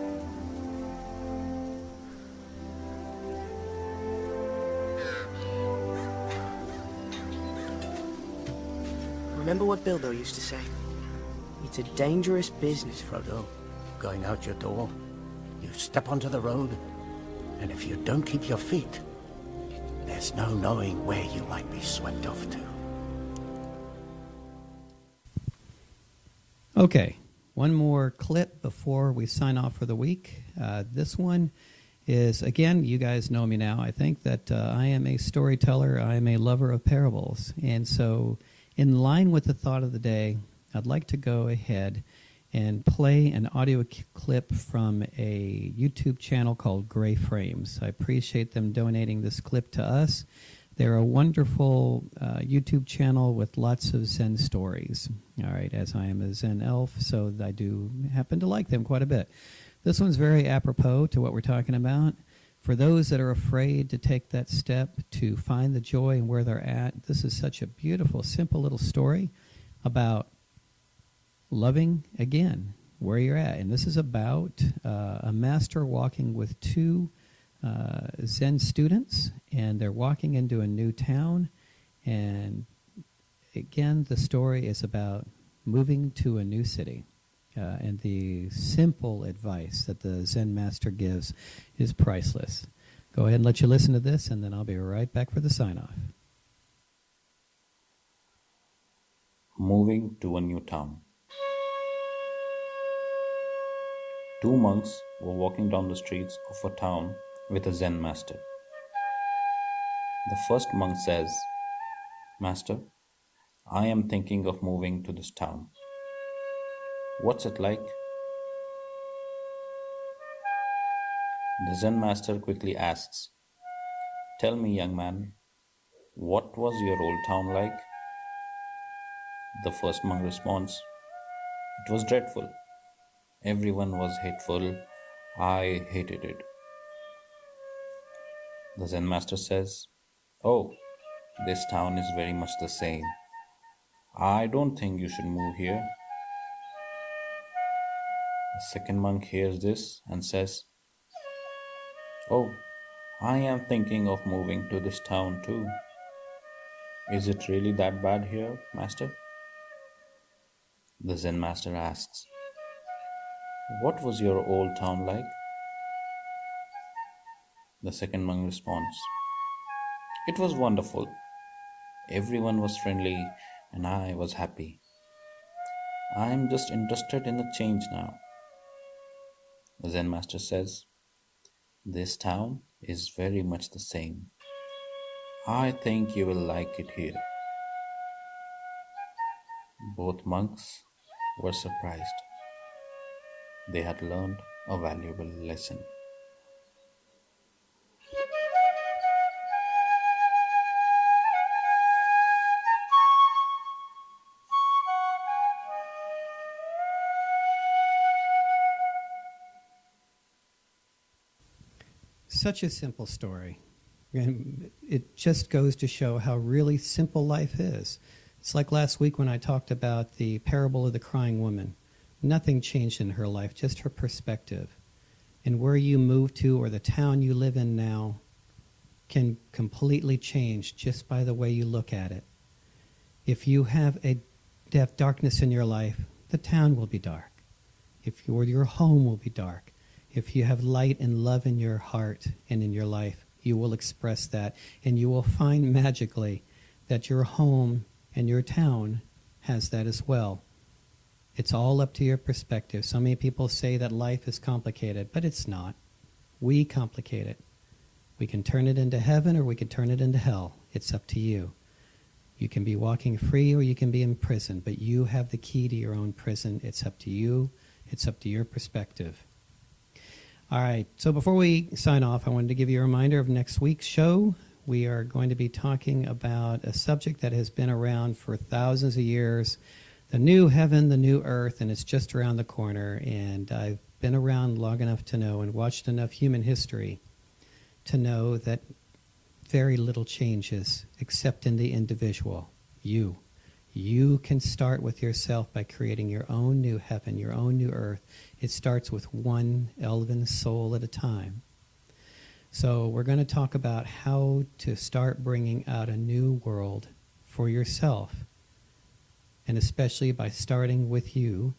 Remember what Bilbo used to say? It's a dangerous business, Frodo. Going out your door, you step onto the road, and if you don't keep your feet, there's no knowing where you might be swept off to. Okay, one more clip before we sign off for the week. This one is, again, you guys know me now. I think that I am a storyteller. I am a lover of parables. And so, in line with the thought of the day, I'd like to go ahead and play an audio clip from a YouTube channel called Gray Frames. I appreciate them donating this clip to us. They're a wonderful YouTube channel with lots of Zen stories. All right, as I am a Zen elf, so I do happen to like them quite a bit. This one's very apropos to what we're talking about. For those that are afraid to take that step to find the joy and where they're at, this is such a beautiful, simple little story about loving, again, where you're at. And this is about a master walking with two Zen students, and they're walking into a new town. And again, the story is about moving to a new city. And the simple advice that the Zen master gives is priceless. Go ahead and let you listen to this, and then I'll be right back for the sign-off. Moving to a new town. Two monks were walking down the streets of a town with a Zen master. The first monk says, "Master, I am thinking of moving to this town. What's it like? The Zen master quickly asks, "Tell me, young man, what was your old town like?" The first monk responds, "It was dreadful. Everyone was hateful. I hated it." The Zen master says, "Oh, this town is very much the same. I don't think you should move here." The second monk hears this and says, "Oh, I am thinking of moving to this town too. Is it really that bad here, master?" The Zen master asks, "What was your old town like?" The second monk responds, "It was wonderful. Everyone was friendly and I was happy. I am just interested in the change now." The Zen master says, "This town is very much the same. I think you will like it here." Both monks were surprised. They had learned a valuable lesson. Such a simple story. And it just goes to show how really simple life is. It's like last week when I talked about the parable of the crying woman. Nothing changed in her life, just her perspective. And where you move to or the town you live in now can completely change just by the way you look at it. If you have darkness in your life, the town will be dark. If your home will be dark. If you have light and love in your heart and in your life, you will express that, and you will find magically that your home and your town has that as well. It's all up to your perspective. So many people say that life is complicated, but it's not. We complicate it. We can turn it into heaven or we can turn it into hell. It's up to you. You can be walking free or you can be in prison, but you have the key to your own prison. It's up to you. It's up to your perspective. All right, so before we sign off, I wanted to give you a reminder of next week's show. We are going to be talking about a subject that has been around for thousands of years, the new heaven, the new earth, and it's just around the corner. And I've been around long enough to know and watched enough human history to know that very little changes except in the individual, you. You can start with yourself by creating your own new heaven, your own new earth. It starts with one elven soul at a time. So we're going to talk about how to start bringing out a new world for yourself. And especially by starting with you,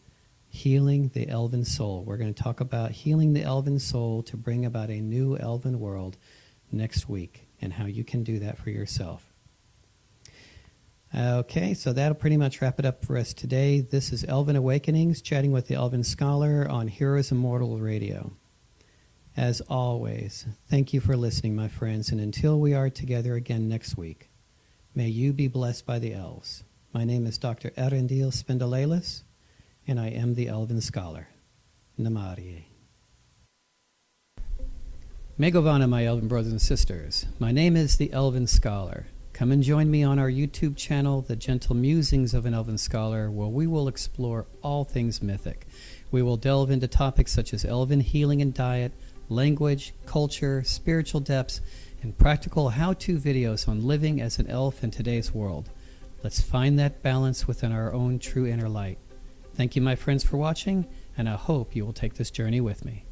healing the elven soul. We're going to talk about healing the elven soul to bring about a new elven world next week and how you can do that for yourself. Okay, so that'll pretty much wrap it up for us today. This is Elven Awakenings, chatting with the Elven Scholar on Heroes Immortal Radio. As always, thank you for listening, my friends, and until we are together again next week, may you be blessed by the elves. My name is Dr. Erendil Spindalelis, and I am the Elven Scholar. Namarie. Megovana, my Elven brothers and sisters. My name is the Elven Scholar. Come and join me on our YouTube channel, The Gentle Musings of an Elven Scholar, where we will explore all things mythic. We will delve into topics such as elven healing and diet, language, culture, spiritual depths, and practical how-to videos on living as an elf in today's world. Let's find that balance within our own true inner light. Thank you, my friends, for watching, and I hope you will take this journey with me.